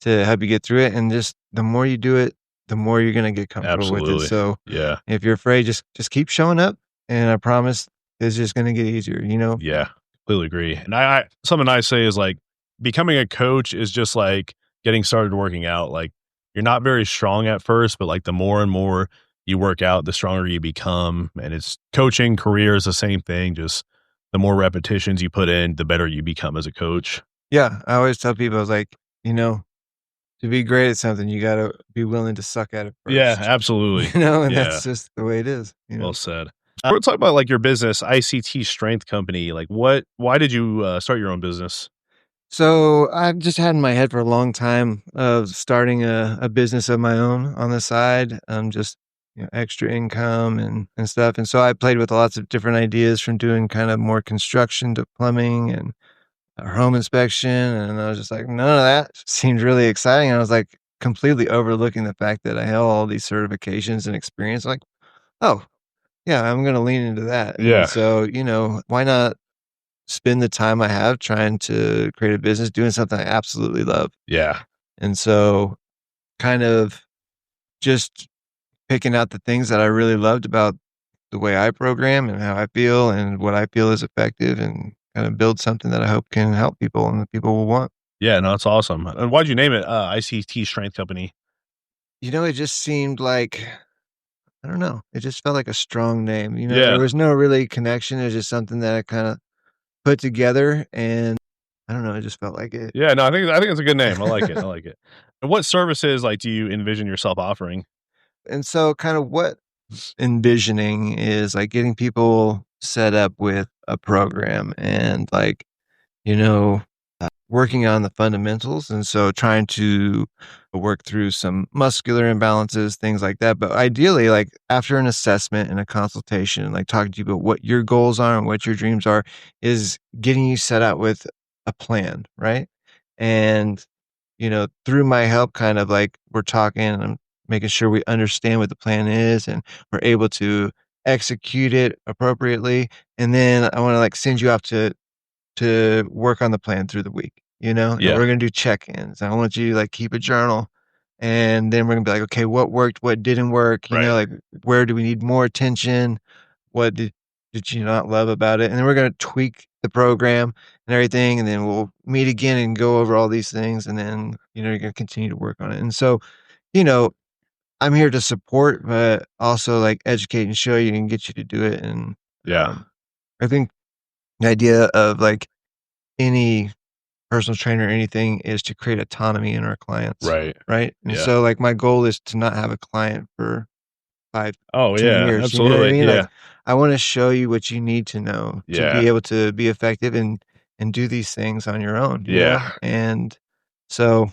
Speaker 2: to help you get through it. And just the more you do it, the more you're going to get comfortable with it.
Speaker 1: Absolutely.
Speaker 2: So
Speaker 1: Yeah.
Speaker 2: if you're afraid, just keep showing up, and I promise it's just going to get easier, you know?
Speaker 1: Yeah, completely agree. And I something I say is like becoming a coach is just like getting started working out. Like you're not very strong at first, but like the more and more you work out, the stronger you become. And it's coaching career is the same thing. Just the more repetitions you put in, the better you become as a coach.
Speaker 2: Yeah. I always tell people, I was like, you know, to be great at something, you got to be willing to suck at it
Speaker 1: Yeah,
Speaker 2: first,
Speaker 1: absolutely.
Speaker 2: you know, and
Speaker 1: Yeah,
Speaker 2: that's just the way it is, you
Speaker 1: well
Speaker 2: know?
Speaker 1: said. We're talking about like your business, ICT Strength Company. Like, Why did you start your own business?
Speaker 2: So I've just had in my head for a long time of starting a business of my own on the side, just extra income and stuff. And so I played with lots of different ideas from doing kind of more construction to plumbing and home inspection. And I was just like, none of that seemed really exciting. And I was like completely overlooking the fact that I held all these certifications and experience. Like, oh yeah, I'm going to lean into that. And
Speaker 1: Yeah,
Speaker 2: so, why not spend the time I have trying to create a business doing something I absolutely love.
Speaker 1: yeah,
Speaker 2: And so kind of just picking out the things that I really loved about the way I program and how I feel and what I feel is effective and kind of build something that I hope can help people and that people will want.
Speaker 1: yeah. No, that's awesome. And why'd you name it ICT Strength Company?
Speaker 2: It just seemed like I don't know. It just felt like a strong name. There
Speaker 1: Yeah.
Speaker 2: was no really connection. It was just something that I kind of put together and I don't know, it just felt like it.
Speaker 1: Yeah, no, I think it's a good name. I like it. I like it. And what services, like, do you envision yourself offering?
Speaker 2: And so kind of what envisioning is like getting people set up with a program and like, you know, working on the fundamentals. And so trying to work through some muscular imbalances, things like that. But ideally, like after an assessment and a consultation, like talking to you about what your goals are and what your dreams are, is getting you set out with a plan, right? And through my help, kind of like we're talking and I'm making sure we understand what the plan is and we're able to execute it appropriately. And then I want to like send you off to work on the plan through the week, and
Speaker 1: Yeah.
Speaker 2: we're gonna do check-ins. I want you to like keep a journal and then we're gonna be like, okay, what worked, what didn't work,
Speaker 1: Right.
Speaker 2: like where do we need more attention? What did you not love about it? And then we're gonna tweak the program and everything, and then we'll meet again and go over all these things, and then you're gonna continue to work on it. And so, you know, I'm here to support, but also like educate and show you and get you to do it. And
Speaker 1: Yeah.
Speaker 2: um, I think the idea of like any personal trainer or anything is to create autonomy in our clients,
Speaker 1: Right.
Speaker 2: right? And
Speaker 1: Yeah.
Speaker 2: so like my goal is to not have a client for 5,
Speaker 1: Oh,
Speaker 2: 10
Speaker 1: yeah,
Speaker 2: years, you know what I
Speaker 1: absolutely.
Speaker 2: mean? Like,
Speaker 1: Yeah.
Speaker 2: I wanna show you what you need to know to be
Speaker 1: Yeah.
Speaker 2: able to be effective and do these things on your own, you
Speaker 1: Yeah.
Speaker 2: know? And so,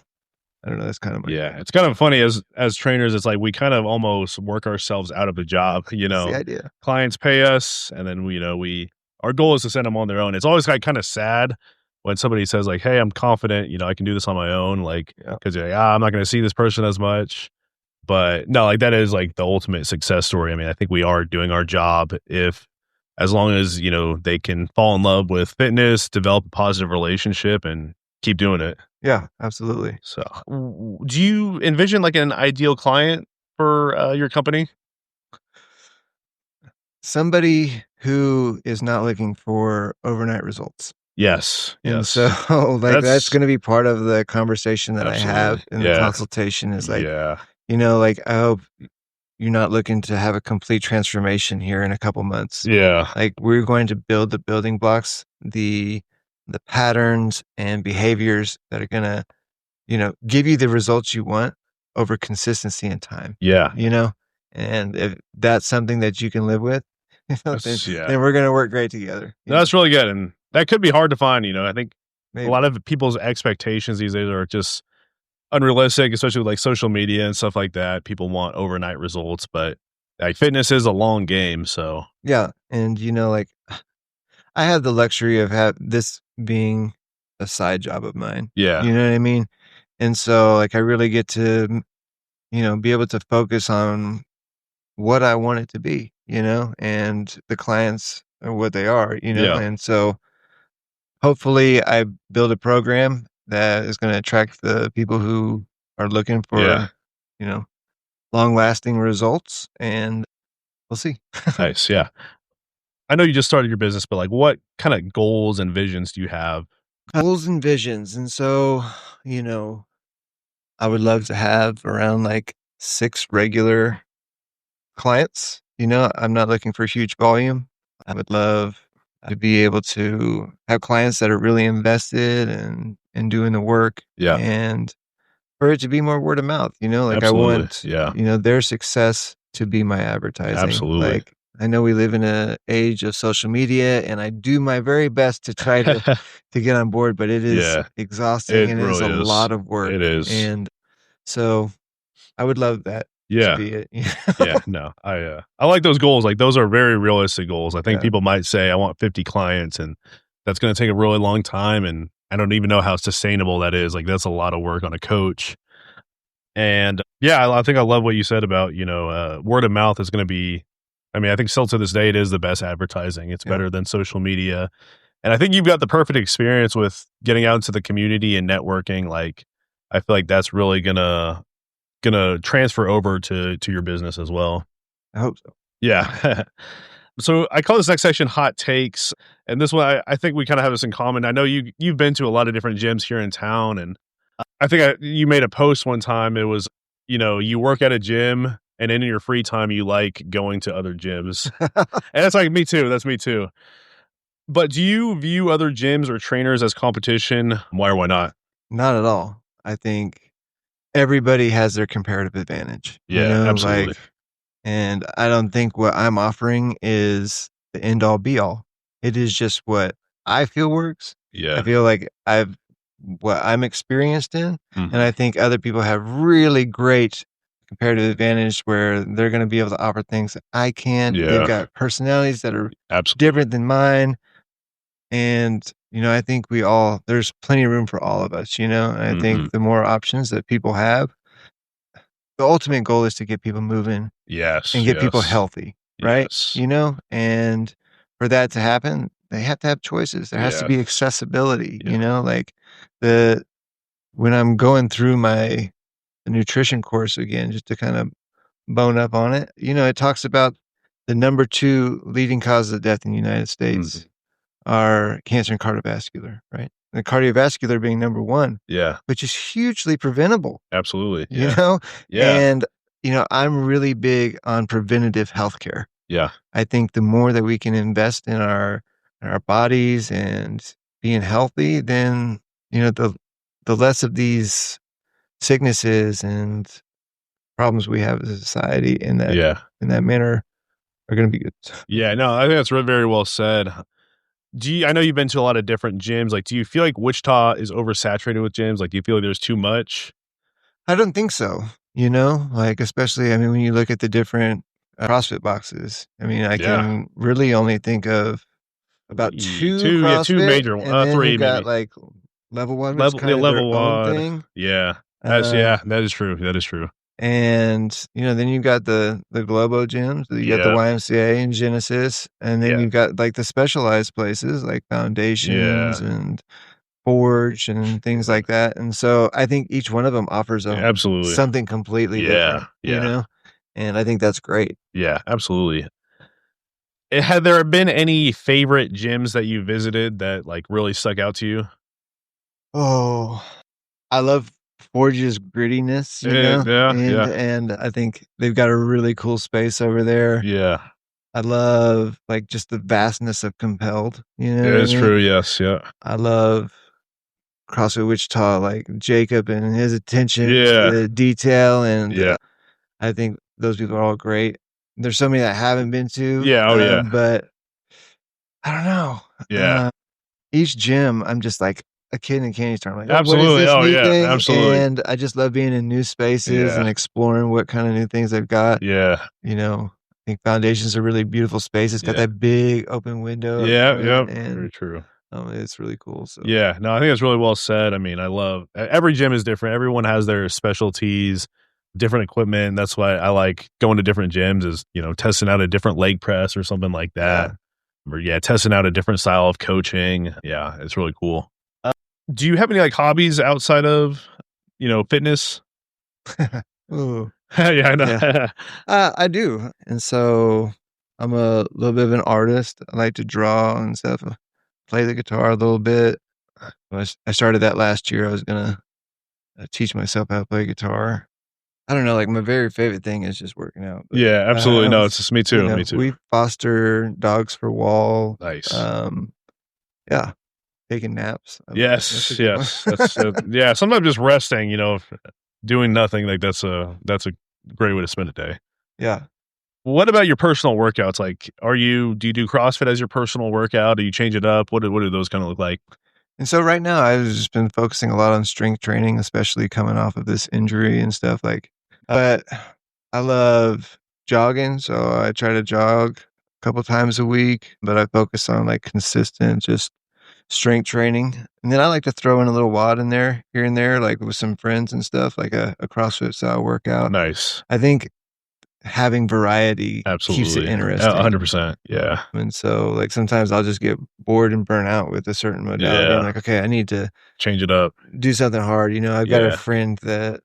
Speaker 2: I don't know, that's kind of my
Speaker 1: Yeah. It's kind of funny as trainers, it's like we kind of almost work ourselves out of a job, you
Speaker 2: that's the
Speaker 1: know?
Speaker 2: idea.
Speaker 1: Clients pay us, and then we our goal is to send them on their own. It's always, like, kinda sad when somebody says, like, "Hey, I'm confident, I can do this on my own," like,
Speaker 2: Yeah.
Speaker 1: 'cause you're like, I'm not gonna see this person as much." But no, like that is like the ultimate success story. I mean, I think we are doing our job if as long as, they can fall in love with fitness, develop a positive relationship and keep doing it.
Speaker 2: Yeah, absolutely.
Speaker 1: So, do you envision like an ideal client for your company?
Speaker 2: Somebody who is not looking for overnight results.
Speaker 1: Yes.
Speaker 2: And so,
Speaker 1: Yes.
Speaker 2: like, that's
Speaker 1: That's
Speaker 2: gonna be part of the conversation that I
Speaker 1: absolutely.
Speaker 2: have in the
Speaker 1: Yeah.
Speaker 2: consultation is like,
Speaker 1: Yeah.
Speaker 2: like, I hope you're not looking to have a complete transformation here in a couple months.
Speaker 1: Yeah.
Speaker 2: Like, we're going to build the building blocks, the patterns and behaviors that are gonna, give you the results you want over consistency and time,
Speaker 1: Yeah.
Speaker 2: you know? And if that's something that you can live with, then
Speaker 1: Yeah.
Speaker 2: then we're gonna work great together,
Speaker 1: No, that's really good. And that could be hard to find, I think a lot
Speaker 2: Maybe.
Speaker 1: of people's expectations these days are just unrealistic, especially with, like, social media and stuff like that. People want overnight results, but, like, fitness is a long game, so
Speaker 2: Yeah, and, like, I have the luxury of have this being a side job of mine,
Speaker 1: yeah.
Speaker 2: you know what I mean? And so, like, I really get to, be able to focus on what I want it to be, and the clients are what they are,
Speaker 1: Yeah.
Speaker 2: and so hopefully I build a program that is gonna attract the people who are looking
Speaker 1: Yeah.
Speaker 2: for, you know, long lasting results, and we'll see.
Speaker 1: Nice, yeah. I know you just started your business, but like what kind of goals and visions do you have?
Speaker 2: Goals and visions. And so, you know, I would love to have around like 6 regular clients. I'm not looking for huge volume. I would love to be able to have clients that are really invested in doing the work,
Speaker 1: Yeah,
Speaker 2: and for it to be more word of mouth. Like I
Speaker 1: absolutely.
Speaker 2: want,
Speaker 1: Yeah,
Speaker 2: their success to be my advertising.
Speaker 1: absolutely.
Speaker 2: Like I know we live in a age of social media, and I do my very best to try to get on board, but it is
Speaker 1: Yeah,
Speaker 2: exhausting
Speaker 1: it
Speaker 2: and it is a
Speaker 1: really is.
Speaker 2: lot of work.
Speaker 1: It is.
Speaker 2: And so I would love that to
Speaker 1: Yeah.
Speaker 2: be it.
Speaker 1: Yeah, no, I like those goals, like, those are very realistic goals. I think
Speaker 2: Yeah.
Speaker 1: people might say, "I want 50 clients," and that's gonna take a really long time, and I don't even know how sustainable that is, like, that's a lot of work on a coach, and, yeah, I think I love what you said about, word of mouth is gonna be I mean, I think still to this day, it is the best advertising, it's
Speaker 2: Yeah.
Speaker 1: better than social media, and I think you've got the perfect experience with getting out into the community and networking, like, I feel like that's really gonna transfer over to your business as well.
Speaker 2: I hope so.
Speaker 1: Yeah. So I call this next section hot takes. And this one, I think we kind of have this in common. I know you've been to a lot of different gyms here in town. And I think you made a post one time. It was, you work at a gym and in your free time, you like going to other gyms. And that's like me too. That's me too. But do you view other gyms or trainers as competition? Why or why not?
Speaker 2: Not at all. I think everybody has their comparative advantage,
Speaker 1: Yeah, absolutely.
Speaker 2: like, and I don't think what I'm offering is the end all be all. It is just what I feel works. I
Speaker 1: Yeah.
Speaker 2: feel like what I'm experienced in, and
Speaker 1: Hmm.
Speaker 2: I think other people have really great comparative advantage where they're going to be able to offer things that I can't. They've
Speaker 1: Yeah,
Speaker 2: got personalities that are
Speaker 1: absolutely.
Speaker 2: different than mine. And, I think there's plenty of room for all of us, and I
Speaker 1: Hmm.
Speaker 2: think the more options that people have, the ultimate goal is to get people moving and
Speaker 1: Yes,
Speaker 2: get people
Speaker 1: yes,
Speaker 2: healthy, right?
Speaker 1: yes,
Speaker 2: And for that to happen, they have to have choices. There has to be
Speaker 1: yes.
Speaker 2: accessibility,
Speaker 1: Yeah.
Speaker 2: like the when I'm going through my nutrition course again, just to kind of bone up on it, it talks about the number 2 leading causes of death in the United
Speaker 1: Mhm.
Speaker 2: States are cancer and cardiovascular, right? And cardiovascular being number 1,
Speaker 1: Yeah,
Speaker 2: which is hugely preventable,
Speaker 1: absolutely.
Speaker 2: you
Speaker 1: Yeah.
Speaker 2: know?
Speaker 1: Yeah.
Speaker 2: And, I'm really big on preventative healthcare.
Speaker 1: Yeah.
Speaker 2: I think the more that we can invest in our bodies and being healthy, then, the less of these sicknesses and problems we have as a society
Speaker 1: Yeah.
Speaker 2: in that manner are gonna be good.
Speaker 1: Yeah, no, I think that's very well said. I know you've been to a lot of different gyms, like, do you feel like Wichita is oversaturated with gyms? Like, do you feel like there's too much?
Speaker 2: I don't think so, like, especially, I mean, when you look at the different, CrossFit boxes, I mean, I
Speaker 1: Yeah.
Speaker 2: can really only think of about 2
Speaker 1: 2
Speaker 2: CrossFit,
Speaker 1: major
Speaker 2: and then you've
Speaker 1: 3
Speaker 2: got,
Speaker 1: maybe.
Speaker 2: like, Level 1, which is
Speaker 1: The
Speaker 2: kind of their
Speaker 1: level
Speaker 2: own
Speaker 1: 1.
Speaker 2: thing,
Speaker 1: Yeah.
Speaker 2: uh,
Speaker 1: Yeah, that is true, that is true.
Speaker 2: and, then you've got the Globo gyms, you got the
Speaker 1: Yeah.
Speaker 2: YMCA and Genesis, and then
Speaker 1: Yeah.
Speaker 2: you've got, like, the specialized places like Foundations
Speaker 1: Yeah.
Speaker 2: and Forge and things
Speaker 1: Yeah.
Speaker 2: like that, and so I think each one of them offers
Speaker 1: Absolutely.
Speaker 2: something completely
Speaker 1: Yeah.
Speaker 2: different,
Speaker 1: Yeah.
Speaker 2: and I think that's great.
Speaker 1: Yeah, absolutely. Had there been any favorite gyms that you visited that, like, really stuck out to you?
Speaker 2: Oh, I love Forge's grittiness,
Speaker 1: Yeah,
Speaker 2: and
Speaker 1: yeah,
Speaker 2: I think they've got a really cool space over there.
Speaker 1: yeah.
Speaker 2: I love, like, just the vastness of Compelled, you know
Speaker 1: It
Speaker 2: what I
Speaker 1: is
Speaker 2: mean?
Speaker 1: true, yes, yeah.
Speaker 2: I love CrossFit Wichita, like Jacob and his attention
Speaker 1: Yeah,
Speaker 2: to detail, and,
Speaker 1: yeah.
Speaker 2: I think those people are all great. There's so many that I haven't been to,
Speaker 1: Yeah, oh, yeah.
Speaker 2: but I don't know.
Speaker 1: Yeah.
Speaker 2: Each gym, I'm just like a kid in a candy store. I'm like, "Oh, what is
Speaker 1: Absolutely,
Speaker 2: this
Speaker 1: oh,
Speaker 2: new
Speaker 1: yeah,
Speaker 2: thing?"
Speaker 1: absolutely.
Speaker 2: And I just love being in new spaces and
Speaker 1: Yeah,
Speaker 2: exploring what kinda new things they've got,
Speaker 1: yeah,
Speaker 2: I think Foundation's a really beautiful space. It's got
Speaker 1: yeah.
Speaker 2: that big open window up
Speaker 1: Yeah,
Speaker 2: front,
Speaker 1: yep,
Speaker 2: and,
Speaker 1: very true.
Speaker 2: it's really cool, so
Speaker 1: Yeah, no, I think that's really well said. I mean, I love every gym is different. Everyone has their specialties, different equipment. That's why I like going to different gyms is, testing out a different leg press or something like that.
Speaker 2: yeah.
Speaker 1: Or yeah, testing out a different style of coaching. Yeah, it's really cool. Do you have any like hobbies outside of, fitness?
Speaker 2: Ooh,
Speaker 1: Yeah, I
Speaker 2: yeah.
Speaker 1: know.
Speaker 2: I do, and so I'm a little bit of an artist. I like to draw and stuff. Play the guitar a little bit. I started that last year. I was gonna teach myself how to play guitar. I don't know. Like my very favorite thing is just working out. But
Speaker 1: Yeah, absolutely. No, it's just me
Speaker 2: you
Speaker 1: too.
Speaker 2: know,
Speaker 1: Me too.
Speaker 2: we foster dogs for wall.
Speaker 1: Nice.
Speaker 2: Um, yeah, taking naps. I love it. That's a
Speaker 1: Yes,
Speaker 2: good one.
Speaker 1: yes. That's yeah. Sometimes just resting, doing nothing, like that's a great way to spend a day.
Speaker 2: Yeah.
Speaker 1: What about your personal workouts? Like, do you do CrossFit as your personal workout? Do you change it up? What do those kind of look like?
Speaker 2: And so right now I've just been focusing a lot on strength training, especially coming off of this injury and stuff like. But I love jogging, so I try to jog a couple times a week, but I focus on like consistent just strength training. And then I like to throw in a little WOD in there here and there, like with some friends and stuff, like a CrossFit style workout.
Speaker 1: Nice.
Speaker 2: I think having variety keeps it
Speaker 1: Absolutely.
Speaker 2: interesting.
Speaker 1: 100%. Yeah.
Speaker 2: And so like sometimes I'll just get bored and burn out with a certain modality. I'm
Speaker 1: Yeah.
Speaker 2: like, okay, I need to
Speaker 1: Change it up.
Speaker 2: do something hard. I've got a
Speaker 1: Yeah.
Speaker 2: friend that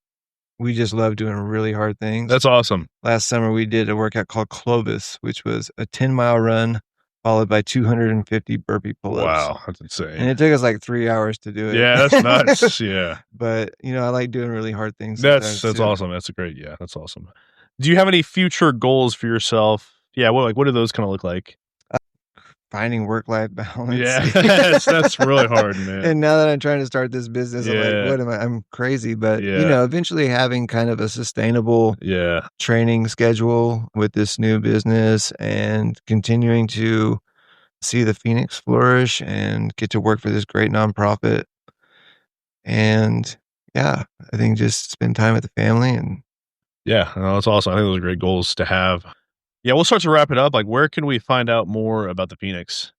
Speaker 2: we just love doing really hard things.
Speaker 1: That's awesome.
Speaker 2: Last summer, we did a workout called Clovis, which was a 10-mile run followed by 250 burpee pull-ups.
Speaker 1: Wow. That's
Speaker 2: And
Speaker 1: insane.
Speaker 2: it took us like 3 hours to do
Speaker 1: Yeah, that's
Speaker 2: it.
Speaker 1: nuts. Yeah.
Speaker 2: But, I like doing really hard things
Speaker 1: That's
Speaker 2: sometimes
Speaker 1: that's
Speaker 2: too.
Speaker 1: awesome. Yeah, that's awesome. Do you have any future goals for yourself? Yeah, what do those kinda look like?
Speaker 2: Finding work-life balance.
Speaker 1: Yeah, that's really hard, man.
Speaker 2: And now that I'm trying to start this business, I'm like,
Speaker 1: Yeah,
Speaker 2: I'm crazy. But,
Speaker 1: yeah,
Speaker 2: eventually having kind of a sustainable
Speaker 1: yeah,
Speaker 2: training schedule with this new business and continuing to see the Phoenix flourish and get to work for this great nonprofit. And yeah, I think just spend time with the family and
Speaker 1: yeah, no, that's awesome. I think those are great goals to have. Yeah, we'll start to wrap it up. Like, where can we find out more about the Phoenix?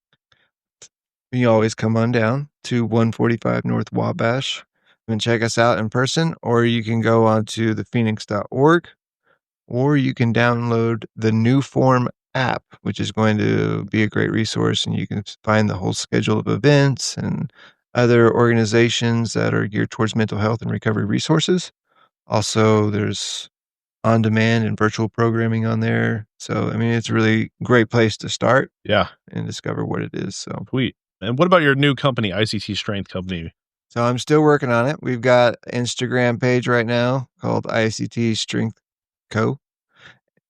Speaker 2: you always come on down to 145 North Wabash and check us out in person, or you can go on to thephoenix.org, or you can download the New Form app, which is going to be a great resource. And you can find the whole schedule of events and other organizations that are geared towards mental health and recovery resources. Also, there's on demand and virtual programming on there. So, I mean, it's a really great place to start
Speaker 1: Yeah,
Speaker 2: and discover what it is. So,
Speaker 1: sweet. And what about your new company, ICT Strength Company?
Speaker 2: I'm still working on it. We've got an Instagram page right now called ICT Strength Co.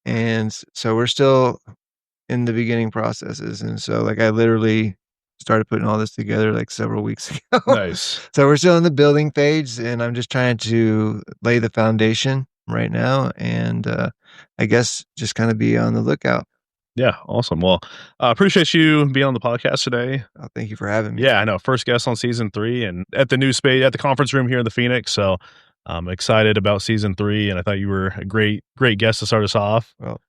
Speaker 2: And so we're still in the beginning processes. And so, like, I literally started putting all this together like several weeks ago.
Speaker 1: Nice.
Speaker 2: So we're still in the building phase, and I'm just trying to lay the foundation right now. And I guess just kind of be on the lookout.
Speaker 1: Yeah, awesome. Well, appreciate you being on the podcast today.
Speaker 2: Thank you for having me.
Speaker 1: Yeah, I know. First guest on season 3 and at the new space at the conference room here in the Phoenix. So I'm excited about season 3. And I thought you were a great guest to start us off.
Speaker 2: Well,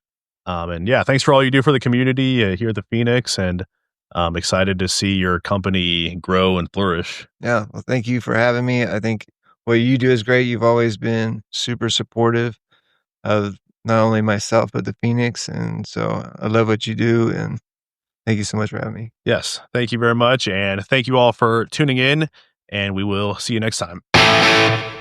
Speaker 1: And yeah, thanks for all you do for the community here at the Phoenix. And I'm excited to see your company grow and flourish.
Speaker 2: yeah. Well, thank you for having me. I think what you do is great. You've always been super supportive of not only myself, but the Phoenix. And so I love what you do. And thank you so much for having me.
Speaker 1: Yes, thank you very much. And thank you all for tuning in. And we will see you next time.